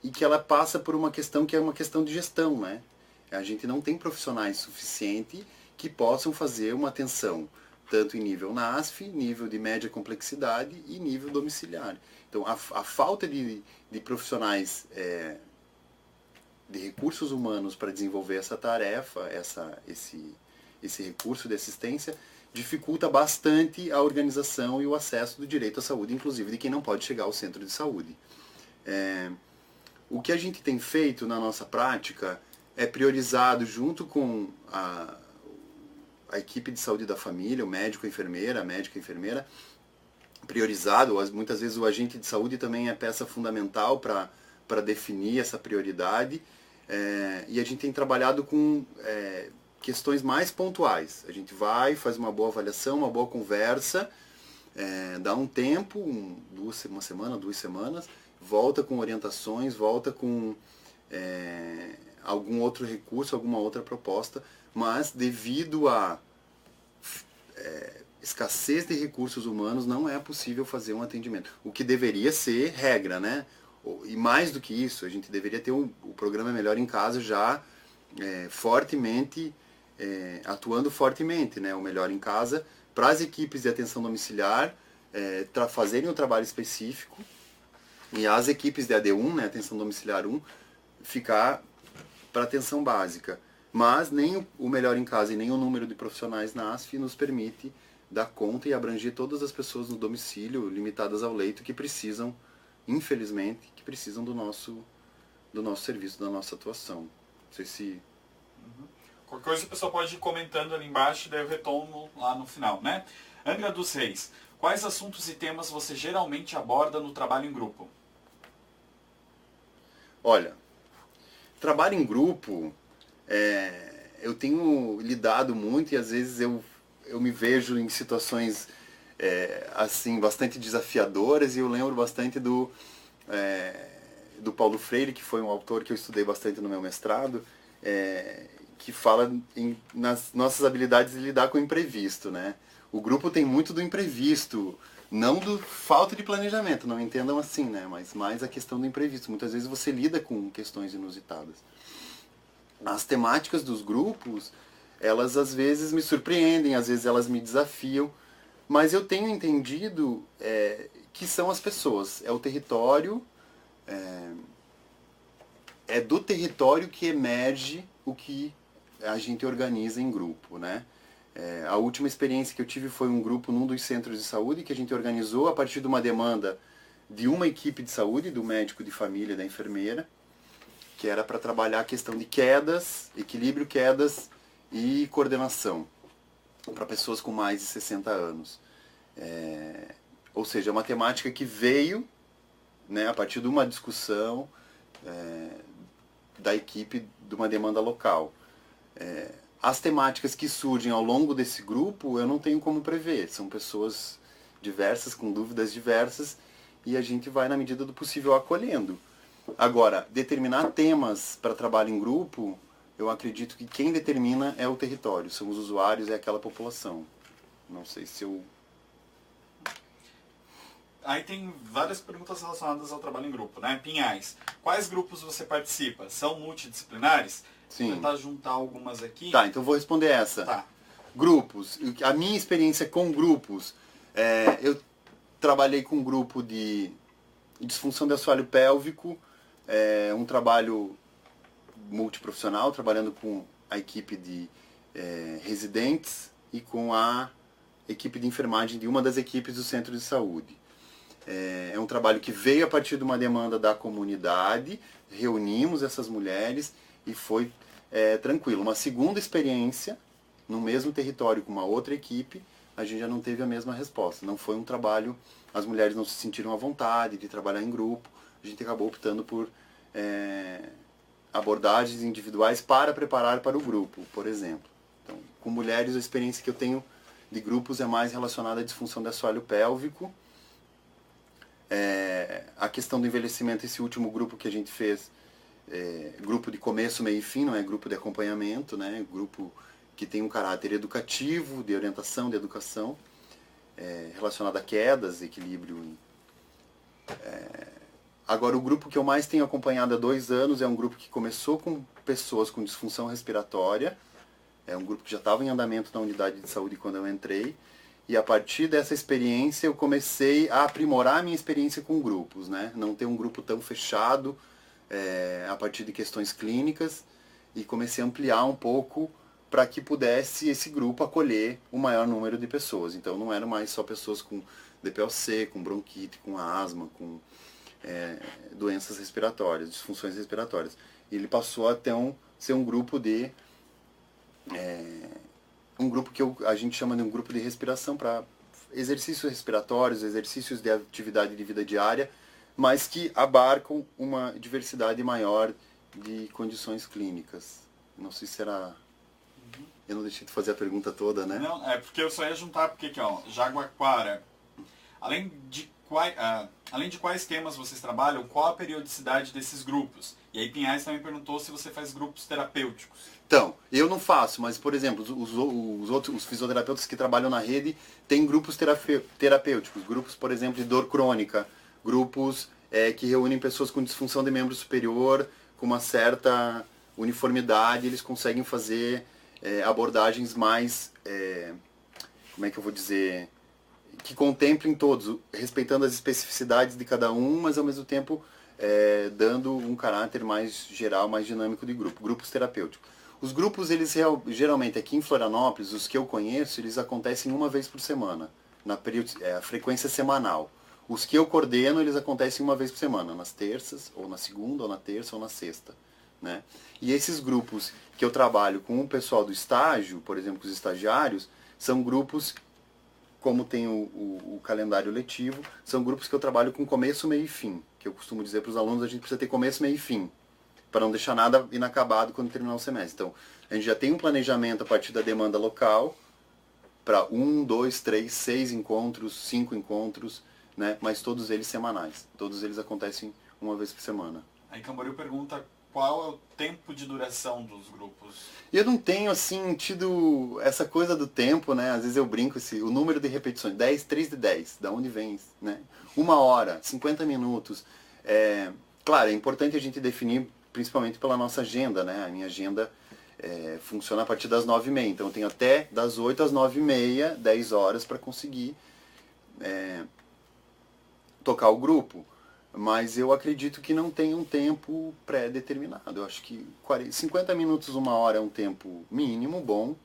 e que ela passa por uma questão que é uma questão de gestão, né? A gente não tem profissionais suficientes que possam fazer uma atenção tanto em nível NASF, nível de média complexidade e nível domiciliar. Então, a falta de profissionais, de recursos humanos para desenvolver essa tarefa, esse recurso de assistência, dificulta bastante a organização e o acesso do direito à saúde, inclusive de quem não pode chegar ao centro de saúde. O que a gente tem feito na nossa prática é priorizado junto com a equipe de saúde da família, o médico, a médica e enfermeira, priorizado. Muitas vezes o agente de saúde também é peça fundamental para definir essa prioridade. E a gente tem trabalhado com questões mais pontuais. A gente faz uma boa avaliação, uma boa conversa, dá um tempo, uma semana, 2 semanas, volta com orientações, volta com algum outro recurso, alguma outra proposta, mas devido à escassez de recursos humanos não é possível fazer um atendimento. O que deveria ser regra, né? E mais do que isso, a gente deveria ter o programa Melhor em Casa já fortemente, atuando fortemente, né? O Melhor em Casa para as equipes de atenção domiciliar fazerem um trabalho específico e as equipes de AD1, né, atenção domiciliar 1, ficar para atenção básica. Mas nem o Melhor em Casa e nem o número de profissionais na ASF nos permite dar conta e abranger todas as pessoas no domicílio, limitadas ao leito, que precisam, infelizmente, que precisam do nosso serviço, da nossa atuação. Não sei se... Qualquer coisa o pessoal pode ir comentando ali embaixo, daí eu retomo lá no final, né? Angra dos Reis, quais assuntos e temas você geralmente aborda no trabalho em grupo? Olha, trabalho em grupo, eu tenho lidado muito e às vezes eu me vejo em situações assim, bastante desafiadoras, e eu lembro bastante do Paulo Freire, que foi um autor que eu estudei bastante no meu mestrado, que fala nas nossas habilidades de lidar com o imprevisto, né? O grupo tem muito do imprevisto, não do falta de planejamento, não entendam assim, né? Mas mais a questão do imprevisto. Muitas vezes você lida com questões inusitadas. As temáticas dos grupos, elas às vezes me surpreendem, às vezes elas me desafiam, mas eu tenho entendido que são as pessoas, é o território, é do território que emerge o que a gente organiza em grupo, né? A última experiência que eu tive foi um grupo num dos centros de saúde que a gente organizou a partir de uma demanda de uma equipe de saúde, do médico de família, da enfermeira, que era para trabalhar a questão de quedas, equilíbrio, quedas e coordenação para pessoas com mais de 60 anos. Ou seja, é uma temática que veio, né, a partir de uma discussão da equipe de uma demanda local. As temáticas que surgem ao longo desse grupo eu não tenho como prever. São pessoas diversas, com dúvidas diversas, e a gente vai, na medida do possível, acolhendo. Agora, determinar temas para trabalho em grupo, eu acredito que quem determina é o território, são os usuários, é aquela população. Não sei se eu... Aí tem várias perguntas relacionadas ao trabalho em grupo, né? Pinhais, quais grupos você participa? São multidisciplinares? Sim. Vou tentar juntar algumas aqui. Tá, então vou responder essa. Tá. Grupos. A minha experiência com grupos, eu trabalhei com um grupo de disfunção do assoalho pélvico, um trabalho multiprofissional, trabalhando com a equipe de residentes e com a equipe de enfermagem de uma das equipes do centro de saúde. É um trabalho que veio a partir de uma demanda da comunidade, reunimos essas mulheres e foi tranquilo. Uma segunda experiência, no mesmo território com uma outra equipe, a gente já não teve a mesma resposta. Não foi um trabalho, as mulheres não se sentiram à vontade de trabalhar em grupo, a gente acabou optando por abordagens individuais para preparar para o grupo, por exemplo. Então, com mulheres, a experiência que eu tenho de grupos é mais relacionada à disfunção do assoalho pélvico. A questão do envelhecimento, esse último grupo que a gente fez, grupo de começo, meio e fim, não é grupo de acompanhamento, né? Grupo que tem um caráter educativo, de orientação, de educação, relacionado a quedas, equilíbrio. Agora, o grupo que eu mais tenho acompanhado há 2 anos é um grupo que começou com pessoas com disfunção respiratória, é um grupo que já estava em andamento na unidade de saúde quando eu entrei, e a partir dessa experiência eu comecei a aprimorar a minha experiência com grupos, né? Não ter um grupo tão fechado, a partir de questões clínicas, e comecei a ampliar um pouco para que pudesse esse grupo acolher o maior número de pessoas. Então não eram mais só pessoas com DPLC, com bronquite, com asma, com doenças respiratórias, disfunções respiratórias. E ele passou a ser um grupo de... um grupo que a gente chama de um grupo de respiração para exercícios respiratórios, exercícios de atividade de vida diária, mas que abarcam uma diversidade maior de condições clínicas. Não sei se será... Eu não deixei de fazer a pergunta toda, né? Não, porque eu só ia juntar, porque aqui, ó, Jaguaquara, além de quais temas vocês trabalham, qual a periodicidade desses grupos? E aí Pinhais também perguntou se você faz grupos terapêuticos. Então, eu não faço, mas, por exemplo, os fisioterapeutas que trabalham na rede têm grupos terapêuticos, grupos, por exemplo, de dor crônica, grupos que reúnem pessoas com disfunção de membro superior, com uma certa uniformidade, eles conseguem fazer abordagens mais, como é que eu vou dizer, que contemplem todos, respeitando as especificidades de cada um, mas ao mesmo tempo dando um caráter mais geral, mais dinâmico de grupo, grupos terapêuticos. Os grupos, eles geralmente aqui em Florianópolis, os que eu conheço, eles acontecem uma vez por semana, a frequência semanal. Os que eu coordeno, eles acontecem uma vez por semana, nas terças, ou na segunda, ou na terça, ou na sexta. Né? E esses grupos que eu trabalho com o pessoal do estágio, por exemplo, os estagiários, são grupos, como tem o calendário letivo, são grupos que eu trabalho com começo, meio e fim. Que eu costumo dizer para os alunos, a gente precisa ter começo, meio e fim, para não deixar nada inacabado quando terminar o semestre. Então, a gente já tem um planejamento a partir da demanda local, para 1, 2, 3, 6 encontros, 5 encontros, né? Mas todos eles semanais. Todos eles acontecem uma vez por semana. Aí Camboriú pergunta qual é o tempo de duração dos grupos. E eu não tenho, assim, tido essa coisa do tempo, né? Às vezes eu brinco, o número de repetições, 10, 3 de 10, da onde vem, né? 1 hora, 50 minutos. Claro, é importante a gente definir, principalmente pela nossa agenda, né? A minha agenda funciona a partir das 9h30, então eu tenho até das 8 às 9h30, 10 horas para conseguir tocar o grupo. Mas eu acredito que não tem um tempo pré-determinado. Eu acho que 50 minutos, 1 hora é um tempo mínimo, bom.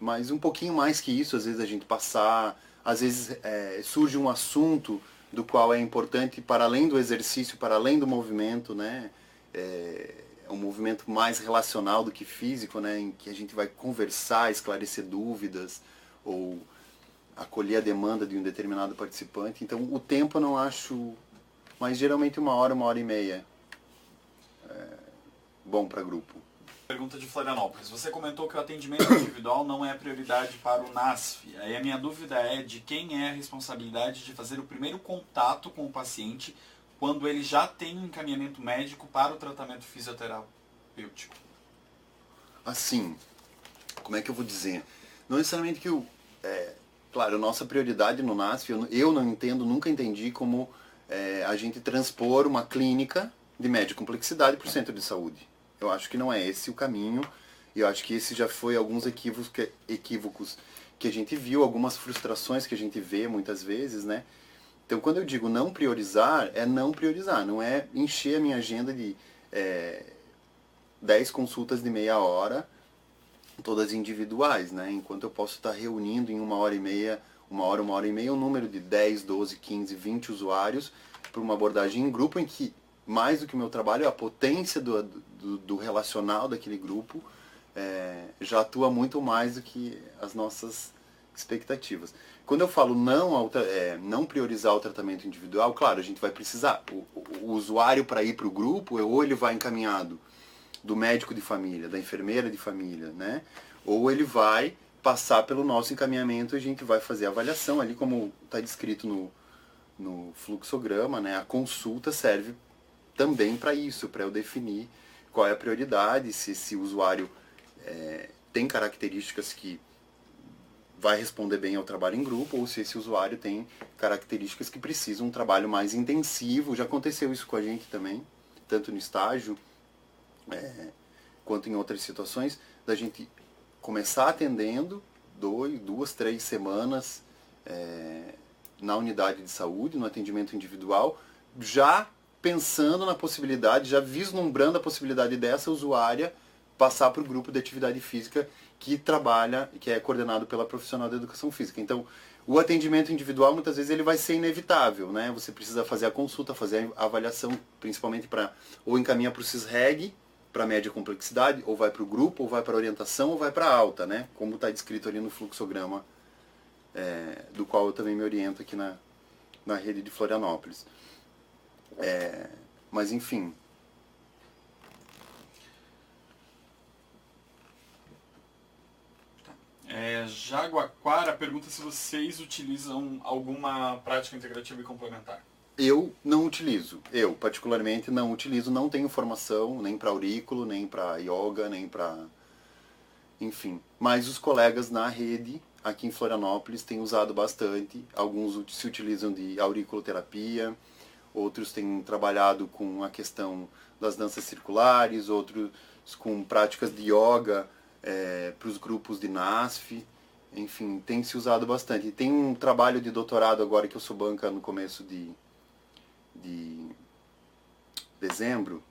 Mas um pouquinho mais que isso, às vezes a gente passar. Às vezes surge um assunto do qual é importante, para além do exercício, para além do movimento, né? É um movimento mais relacional do que físico, né? Em que a gente vai conversar, esclarecer dúvidas, ou acolher a demanda de um determinado participante. Então o tempo eu não acho... Mas geralmente 1 hora, 1h30 bom para grupo. Pergunta de Florianópolis. Você comentou que o atendimento individual não é prioridade para o NASF. Aí a minha dúvida é de quem é a responsabilidade de fazer o primeiro contato com o paciente quando ele já tem um encaminhamento médico para o tratamento fisioterapêutico. Assim, como é que eu vou dizer? Não necessariamente que claro, a nossa prioridade no NASF, eu não entendo, nunca entendi como... a gente transpor uma clínica de média complexidade para o centro de saúde. Eu acho que não é esse o caminho, e eu acho que esse já foi alguns equívocos que a gente viu, algumas frustrações que a gente vê muitas vezes, né? Então, quando eu digo não priorizar, não é encher a minha agenda de 10 consultas de meia hora, todas individuais, né? Enquanto eu posso estar reunindo em 1h30, 1 hora e meia, um número de 10, 12, 15, 20 usuários para uma abordagem em grupo em que, mais do que o meu trabalho, a potência do relacional daquele grupo já atua muito mais do que as nossas expectativas. Quando eu falo não priorizar o tratamento individual, claro, a gente vai precisar. O usuário, para ir para o grupo, ou ele vai encaminhado do médico de família, da enfermeira de família, né? Ou ele vai passar pelo nosso encaminhamento, a gente vai fazer a avaliação, ali como está descrito no fluxograma, né? A consulta serve também para isso, para eu definir qual é a prioridade, se esse usuário tem características que vai responder bem ao trabalho em grupo, ou se esse usuário tem características que precisam um trabalho mais intensivo. Já aconteceu isso com a gente também, tanto no estágio quanto em outras situações, da gente começar atendendo 2, 3 semanas na unidade de saúde, no atendimento individual, já pensando na possibilidade, já vislumbrando a possibilidade dessa usuária passar para o grupo de atividade física que trabalha, que é coordenado pela profissional da educação física. Então, o atendimento individual, muitas vezes, ele vai ser inevitável, né? Você precisa fazer a consulta, fazer a avaliação, principalmente ou encaminha para o CISREG, para média complexidade, ou vai para o grupo, ou vai para a orientação, ou vai para a alta, né? Como está descrito ali no fluxograma, do qual eu também me oriento aqui na rede de Florianópolis. Mas, enfim... Jaguaquara pergunta se vocês utilizam alguma prática integrativa e complementar. Eu não utilizo. Eu, particularmente, não utilizo. Não tenho formação nem para aurículo, nem para yoga, nem para... Enfim. Mas os colegas na rede, aqui em Florianópolis, têm usado bastante. Alguns se utilizam de auriculoterapia, outros têm trabalhado com a questão das danças circulares, outros com práticas de yoga para os grupos de NASF. Enfim, tem se usado bastante. E tem um trabalho de doutorado agora que eu sou banca no começo dezembro,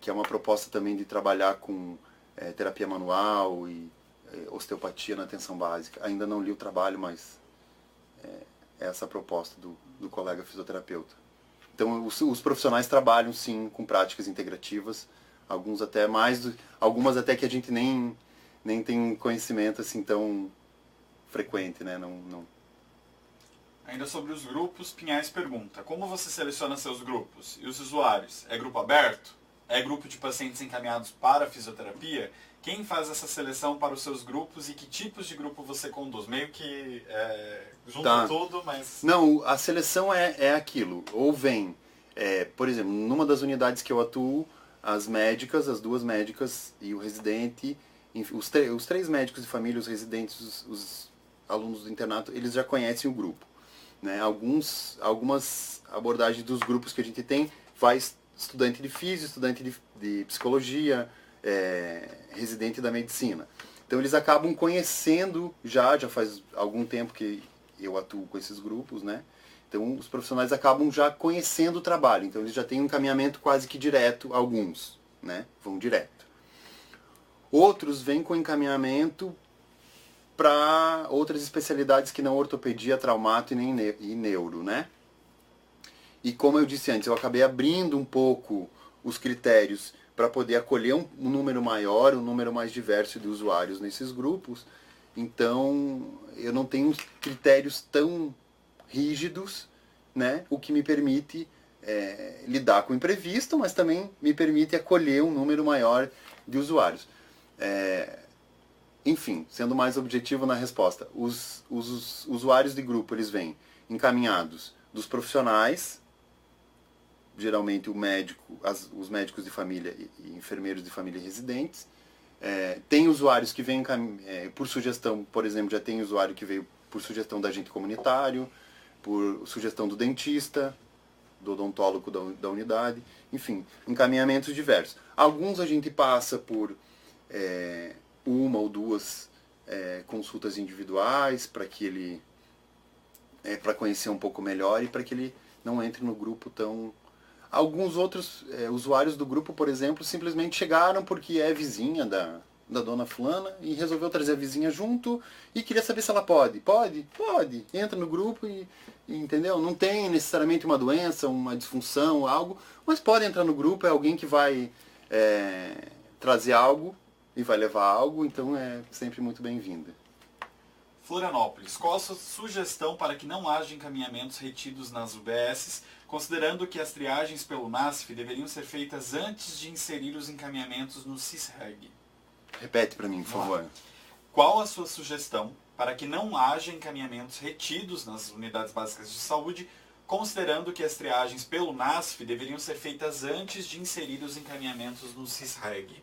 que é uma proposta também de trabalhar com terapia manual e osteopatia na atenção básica. Ainda não li o trabalho, mas é essa a proposta do colega fisioterapeuta. Então, os profissionais trabalham, sim, com práticas integrativas, alguns até mais, algumas até que a gente nem tem conhecimento assim tão frequente, né? Não. Ainda sobre os grupos, Pinhais pergunta: como você seleciona seus grupos? E os usuários? É grupo aberto? É grupo de pacientes encaminhados para a fisioterapia? Quem faz essa seleção para os seus grupos e que tipos de grupo você conduz? Meio que junta tudo, mas... Não, a seleção é aquilo. Ou vem, por exemplo, numa das unidades que eu atuo, as duas médicas e o residente, enfim, os três médicos de família, os residentes, os alunos do internato, eles já conhecem o grupo. Né? Algumas abordagens dos grupos que a gente tem, vai estudante de física, estudante de psicologia, residente da medicina. Então eles acabam conhecendo, já faz algum tempo que eu atuo com esses grupos, né? Então os profissionais acabam já conhecendo o trabalho, então eles já têm um encaminhamento quase que direto, alguns, né? Vão direto. Outros vêm com encaminhamento para outras especialidades que não ortopedia, traumato e neuro, né? E como eu disse antes, eu acabei abrindo um pouco os critérios para poder acolher um número maior, um número mais diverso de usuários nesses grupos. Então, eu não tenho critérios tão rígidos, né? O que me permite lidar com o imprevisto, mas também me permite acolher um número maior de usuários. Enfim, sendo mais objetivo na resposta, os usuários de grupo, eles vêm encaminhados dos profissionais, geralmente os médicos de família e enfermeiros de família e residentes. Tem usuários que vêm por sugestão, por exemplo, já tem usuário que veio por sugestão da agente comunitário, por sugestão do dentista, do odontólogo da unidade, enfim, encaminhamentos diversos. Alguns a gente passa por uma ou duas consultas individuais para que ele para conhecer um pouco melhor e para que ele não entre no grupo tão... Alguns outros usuários do grupo, por exemplo, simplesmente chegaram porque é vizinha da dona fulana e resolveu trazer a vizinha junto e queria saber se ela pode. Pode? Pode. Entra no grupo e entendeu? Não tem necessariamente uma doença, uma disfunção, algo, mas pode entrar no grupo, é alguém que vai trazer algo e vai levar algo, então é sempre muito bem-vinda. Florianópolis, qual a sua sugestão para que não haja encaminhamentos retidos nas UBSs, considerando que as triagens pelo NASF deveriam ser feitas antes de inserir os encaminhamentos no CISREG? Repete para mim, por favor. Qual a sua sugestão para que não haja encaminhamentos retidos nas unidades básicas de saúde, considerando que as triagens pelo NASF deveriam ser feitas antes de inserir os encaminhamentos no CISREG?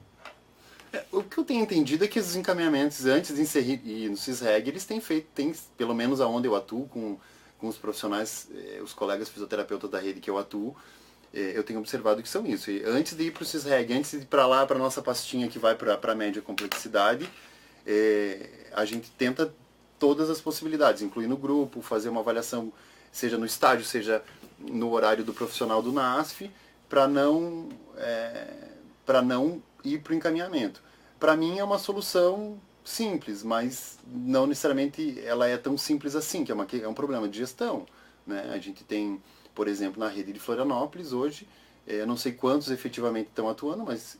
O que eu tenho entendido é que os encaminhamentos antes de inserir no CISREG, eles têm feito, pelo menos aonde eu atuo, com os profissionais, os colegas fisioterapeutas da rede que eu atuo, eu tenho observado que são isso. E antes de ir para o CISREG, antes de ir para lá, para a nossa pastinha que vai para a média complexidade, a gente tenta todas as possibilidades, incluir no grupo, fazer uma avaliação, seja no estágio, seja no horário do profissional do NASF, para não ir para o encaminhamento. Para mim é uma solução simples, mas não necessariamente ela é tão simples assim, que é um problema de gestão. Né? A gente tem, por exemplo, na rede de Florianópolis hoje, eu não sei quantos efetivamente estão atuando, mas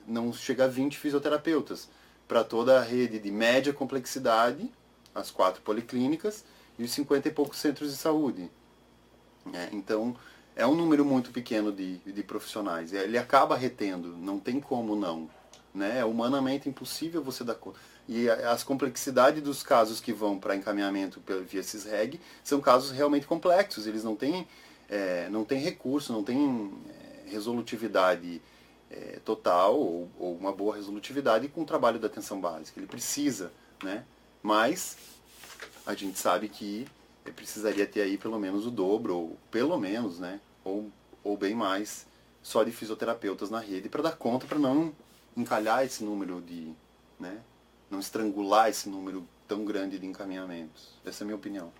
não chega a 20 fisioterapeutas para toda a rede de média complexidade, as 4 policlínicas e os 50 e poucos centros de saúde. Então, é um número muito pequeno de profissionais. Ele acaba retendo, não tem como não. Né? É humanamente impossível você dar conta. E as complexidades dos casos que vão para encaminhamento via CISREG são casos realmente complexos. Eles não têm recurso, não têm resolutividade total ou uma boa resolutividade com o trabalho da atenção básica. Ele precisa, né? Mas a gente sabe que precisaria ter aí pelo menos o dobro, ou pelo menos, né? Ou bem mais, só de fisioterapeutas na rede para dar conta, para não encalhar esse número né? Não estrangular esse número tão grande de encaminhamentos. Essa é a minha opinião.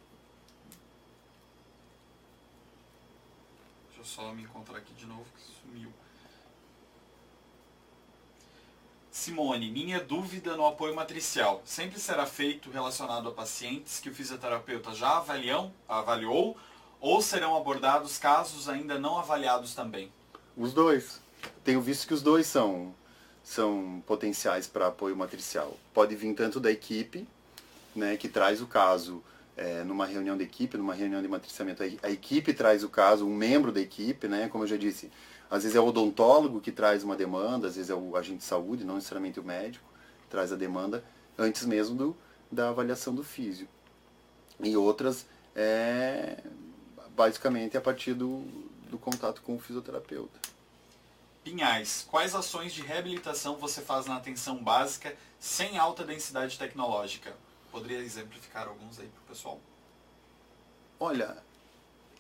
Deixa eu só me encontrar aqui de novo, que sumiu. Simone, minha dúvida no apoio matricial sempre será feito relacionado a pacientes que o fisioterapeuta já avaliou ou serão abordados casos ainda não avaliados também? Os dois. Tenho visto que os dois são potenciais para apoio matricial. Pode vir tanto da equipe, né, que traz o caso numa reunião de equipe, numa reunião de matriciamento. A equipe traz o caso, um membro da equipe, né, como eu já disse, às vezes é o odontólogo que traz uma demanda, às vezes é o agente de saúde, não necessariamente o médico, que traz a demanda antes mesmo da avaliação do físio. E outras, basicamente, a partir do contato com o fisioterapeuta. Pinhais, quais ações de reabilitação você faz na atenção básica sem alta densidade tecnológica? Poderia exemplificar alguns aí para o pessoal? Olha,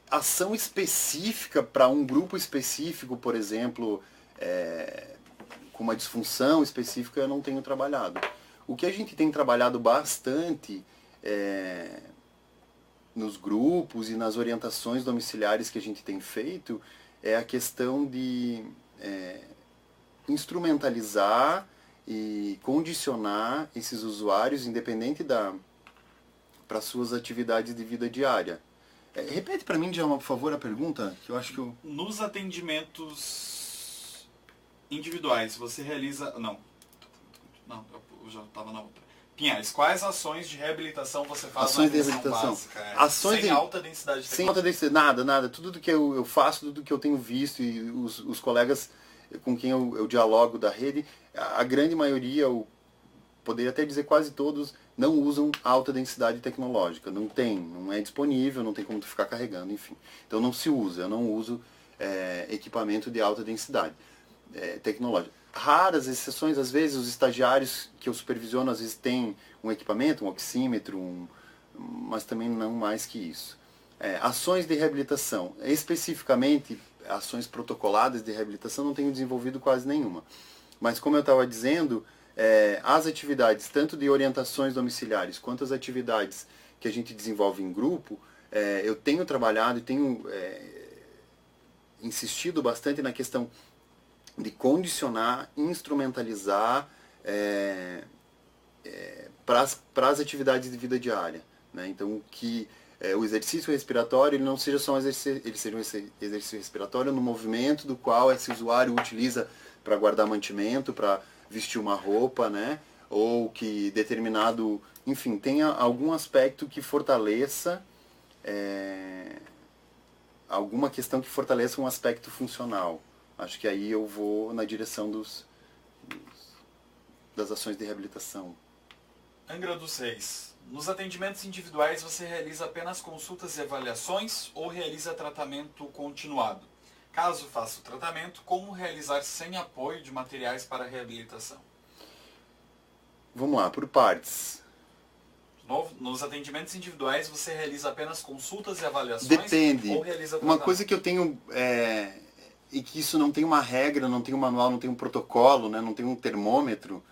ação específica para um grupo específico, por exemplo, com uma disfunção específica, eu não tenho trabalhado. O que a gente tem trabalhado bastante nos grupos e nas orientações domiciliares que a gente tem feito é a questão de instrumentalizar e condicionar esses usuários, independente para suas atividades de vida diária. Repete para mim, Djalma, por favor, a pergunta, que eu acho que eu... Nos atendimentos individuais, você realiza... Não, eu já estava na outra. Pinhais, quais ações de reabilitação você faz ações na de atenção reabilitação. básica? Sem alta densidade tecnológica? Sem alta densidade, nada. Tudo do que eu faço, tudo do que eu tenho visto e os colegas com quem eu dialogo da rede, a grande maioria, eu poderia até dizer quase todos, não usam alta densidade tecnológica. Não é disponível, não tem como tu ficar carregando, enfim. Então não se usa, eu não uso equipamento de alta densidade tecnológica. Raras exceções, às vezes os estagiários que eu supervisiono, às vezes têm um equipamento, um oxímetro, mas também não mais que isso. Ações de reabilitação, especificamente ações protocoladas de reabilitação, não tenho desenvolvido quase nenhuma. Mas como eu estava dizendo, as atividades, tanto de orientações domiciliares, quanto as atividades que a gente desenvolve em grupo, eu tenho trabalhado e tenho insistido bastante na questão de condicionar, instrumentalizar para as atividades de vida diária, né? Então, que o exercício respiratório ele não seja só ele seja um exercício respiratório no movimento do qual esse usuário utiliza para guardar mantimento, para vestir uma roupa, né? Ou que determinado, enfim, tenha algum aspecto que fortaleça alguma questão que fortaleça um aspecto funcional. Acho que aí eu vou na direção das ações de reabilitação. Angra dos Reis. Nos atendimentos individuais você realiza apenas consultas e avaliações ou realiza tratamento continuado? Caso faça o tratamento, como realizar sem apoio de materiais para reabilitação? Vamos lá, por partes. Nos atendimentos individuais você realiza apenas consultas e avaliações? Depende. Ou realiza tratamento? Uma coisa que eu tenho... e que isso não tem uma regra, não tem um manual, não tem um protocolo, né? Não tem um termômetro.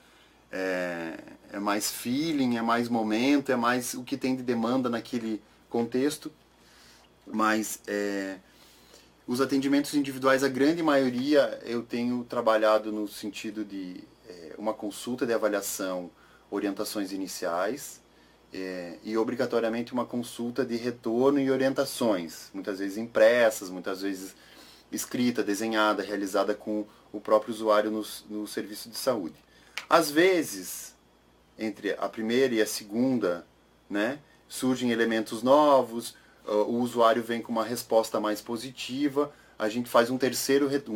É mais feeling, é mais momento, é mais o que tem de demanda naquele contexto. Mas os atendimentos individuais, a grande maioria, eu tenho trabalhado no sentido de uma consulta de avaliação, orientações iniciais, e obrigatoriamente uma consulta de retorno e orientações, muitas vezes impressas, muitas vezes escrita, desenhada, realizada com o próprio usuário no serviço de saúde. Às vezes, entre a primeira e a segunda, né, surgem elementos novos, o usuário vem com uma resposta mais positiva, a gente faz um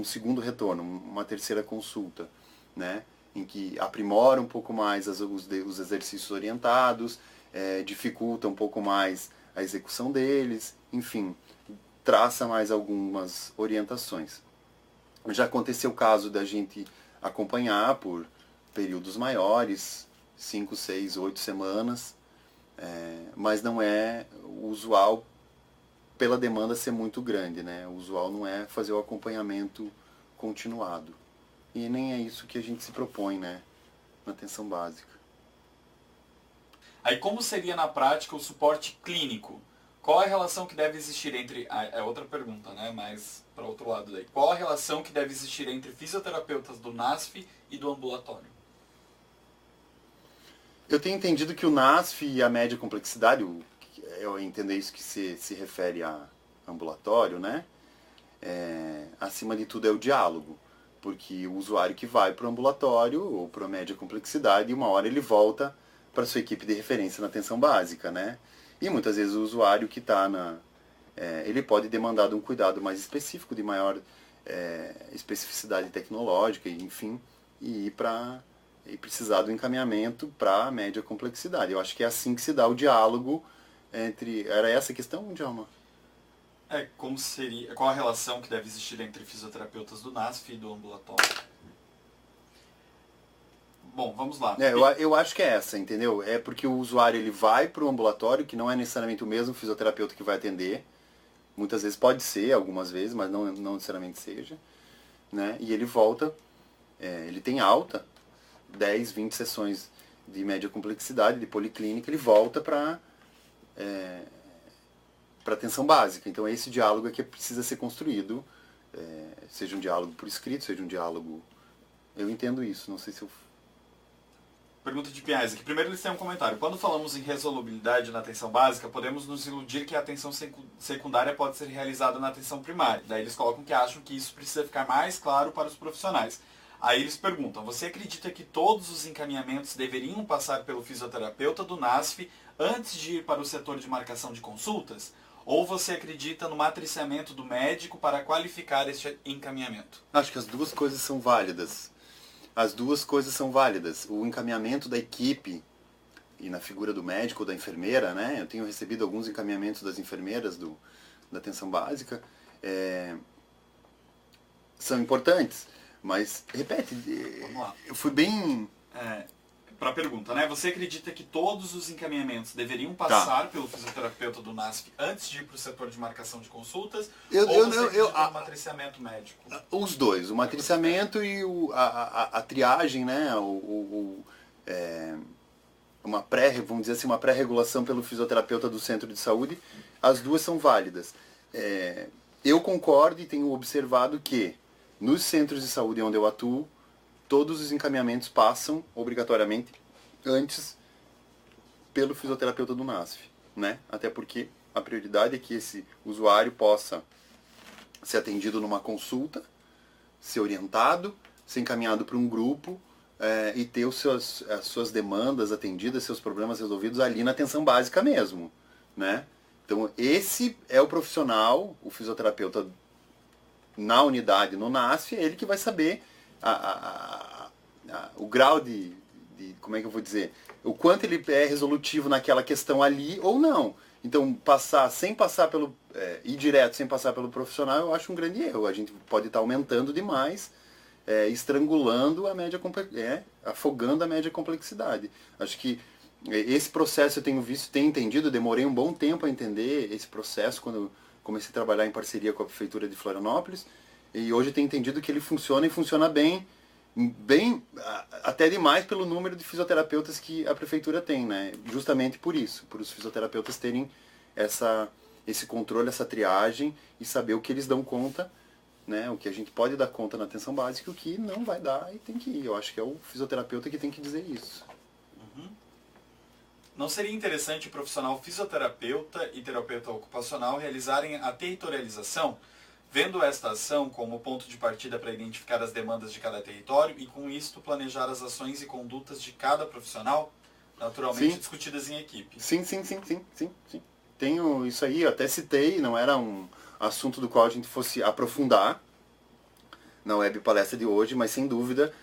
segundo retorno, uma terceira consulta, né, em que aprimora um pouco mais os exercícios orientados, dificulta um pouco mais a execução deles, enfim, traça mais algumas orientações. Já aconteceu o caso da gente acompanhar por períodos maiores, 5, 6, 8 semanas, mas não é usual pela demanda ser muito grande, né? O usual não é fazer o acompanhamento continuado. E nem é isso que a gente se propõe, né? Na atenção básica. Aí como seria na prática o suporte clínico? Qual a relação que deve existir entre... é outra pergunta, né? Mas para outro lado daí. Qual a relação que deve existir entre fisioterapeutas do NASF e do ambulatório? Eu tenho entendido que o NASF e a média complexidade, eu entendo isso que se refere a ambulatório, né? Acima de tudo é o diálogo. Porque o usuário que vai para o ambulatório ou para a média complexidade, uma hora ele volta para sua equipe de referência na atenção básica, né? E muitas vezes o usuário que está ele pode demandar de um cuidado mais específico, de maior especificidade tecnológica, enfim, e precisar do encaminhamento para a média complexidade. Eu acho que é assim que se dá o diálogo entre... Era essa a questão, Djalma? Como seria, qual a relação que deve existir entre fisioterapeutas do NASF e do ambulatório? Bom, vamos lá. Eu acho que é essa, entendeu? É porque o usuário ele vai para o ambulatório, que não é necessariamente o mesmo fisioterapeuta que vai atender. Muitas vezes pode ser, algumas vezes, mas não necessariamente seja. Né? E ele volta, ele tem alta, 10, 20 sessões de média complexidade, de policlínica, ele volta para atenção básica. Então esse diálogo é que precisa ser construído, seja um diálogo por escrito, seja um diálogo... Eu entendo isso, não sei se eu... Pergunta de Pinhais aqui. Primeiro eles têm um comentário. Quando falamos em resolubilidade na atenção básica, podemos nos iludir que a atenção secundária pode ser realizada na atenção primária. Daí eles colocam que acham que isso precisa ficar mais claro para os profissionais. Aí eles perguntam, você acredita que todos os encaminhamentos deveriam passar pelo fisioterapeuta do NASF antes de ir para o setor de marcação de consultas? Ou você acredita no matriciamento do médico para qualificar este encaminhamento? Acho que as duas coisas são válidas. As duas coisas são válidas. O encaminhamento da equipe e na figura do médico ou da enfermeira, né? Eu tenho recebido alguns encaminhamentos das enfermeiras da atenção básica. São importantes, mas, repete, Vamos lá. Eu fui bem... Para a pergunta, né? Você acredita que todos os encaminhamentos deveriam passar pelo fisioterapeuta do NASF antes de ir para o setor de marcação de consultas? Ou você acredita no matriciamento médico? Os dois, o matriciamento e a triagem, né? Vamos dizer assim, uma pré-regulação pelo fisioterapeuta do centro de saúde, as duas são válidas. Eu concordo e tenho observado que nos centros de saúde onde eu atuo, todos os encaminhamentos passam, obrigatoriamente, antes pelo fisioterapeuta do NASF, né? Até porque a prioridade é que esse usuário possa ser atendido numa consulta, ser orientado, ser encaminhado para um grupo e ter as suas demandas atendidas, seus problemas resolvidos ali na atenção básica mesmo, né? Então, esse é o profissional, o fisioterapeuta na unidade, no NASF, é ele que vai saber o grau de, como é que eu vou dizer, o quanto ele é resolutivo naquela questão ali ou não. Então, ir direto sem passar pelo profissional, eu acho um grande erro. A gente pode estar aumentando demais, estrangulando afogando a média complexidade. Acho que esse processo eu tenho entendido, demorei um bom tempo a entender esse processo quando eu comecei a trabalhar em parceria com a Prefeitura de Florianópolis. E hoje eu tenho entendido que ele funciona e funciona bem, até demais pelo número de fisioterapeutas que a Prefeitura tem, né? Justamente por isso, por os fisioterapeutas terem esse controle, essa triagem e saber o que eles dão conta, né? O que a gente pode dar conta na atenção básica e o que não vai dar e tem que ir. Eu acho que é o fisioterapeuta que tem que dizer isso. Não seria interessante o profissional fisioterapeuta e terapeuta ocupacional realizarem a territorialização, vendo esta ação como ponto de partida para identificar as demandas de cada território e, com isto, planejar as ações e condutas de cada profissional, naturalmente discutidas em equipe? Sim. Tenho isso aí, eu até citei, não era um assunto do qual a gente fosse aprofundar na web palestra de hoje, mas sem dúvida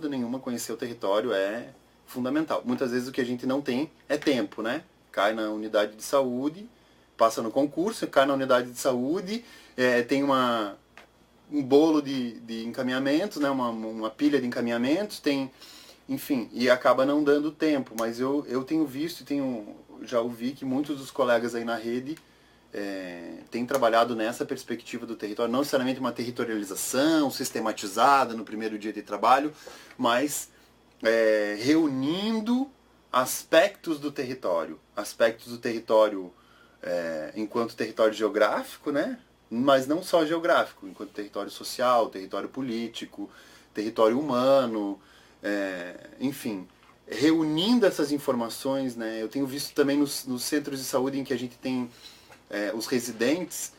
nenhuma, conhecer o território é fundamental. Muitas vezes o que a gente não tem é tempo, né? Cai na unidade de saúde, passa no concurso, cai na unidade de saúde, tem um bolo de encaminhamentos, né? uma pilha de encaminhamentos, enfim, e acaba não dando tempo. Mas eu tenho visto e já ouvi que muitos dos colegas aí na rede têm trabalhado nessa perspectiva do território, não necessariamente uma territorialização sistematizada no primeiro dia de trabalho, mas reunindo aspectos do território enquanto território geográfico, né? Mas não só geográfico, enquanto território social, território político, território humano, enfim, reunindo essas informações, né? Eu tenho visto também nos centros de saúde em que a gente tem os residentes,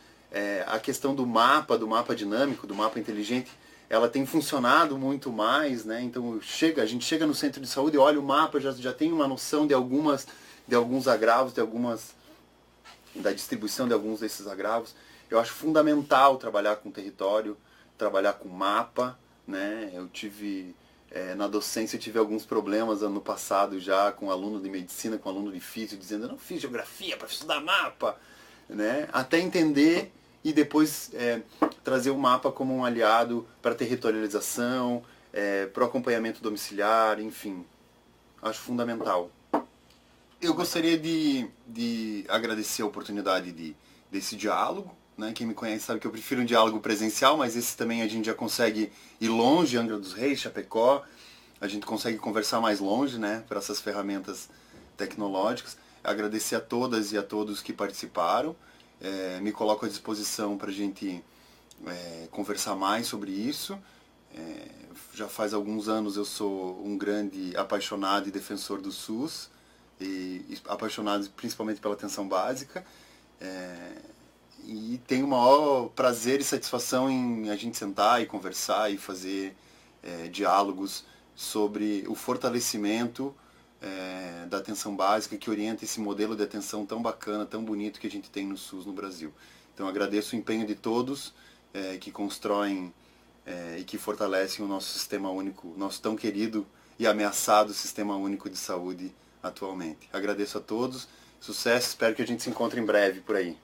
a questão do mapa dinâmico, do mapa inteligente, ela tem funcionado muito mais, né? Então a gente chega no centro de saúde, olha o mapa, já tem uma noção de alguns agravos, da distribuição de alguns desses agravos. Eu acho fundamental trabalhar com território, trabalhar com mapa, né? Na docência eu tive alguns problemas ano passado já com aluno de medicina, com aluno de física, dizendo eu não fiz geografia para estudar mapa, né? Até entender e depois trazer o mapa como um aliado para territorialização, para o acompanhamento domiciliar, enfim. Acho fundamental. Eu gostaria de agradecer a oportunidade desse diálogo, né? Quem me conhece sabe que eu prefiro um diálogo presencial, mas esse também a gente já consegue ir longe, Angra dos Reis, Chapecó, a gente consegue conversar mais longe, né? Para essas ferramentas tecnológicas. Agradecer a todas e a todos que participaram. Me coloco à disposição para a gente conversar mais sobre isso. Já faz alguns anos eu sou um grande apaixonado e defensor do SUS, e apaixonado principalmente pela atenção básica. E tenho o maior prazer e satisfação em a gente sentar e conversar e fazer diálogos sobre o fortalecimento da atenção básica, que orienta esse modelo de atenção tão bacana, tão bonito que a gente tem no SUS no Brasil. Então agradeço o empenho de todos que constroem e que fortalecem o nosso sistema único, nosso tão querido e ameaçado sistema único de saúde atualmente. Agradeço a todos, sucesso, espero que a gente se encontre em breve por aí.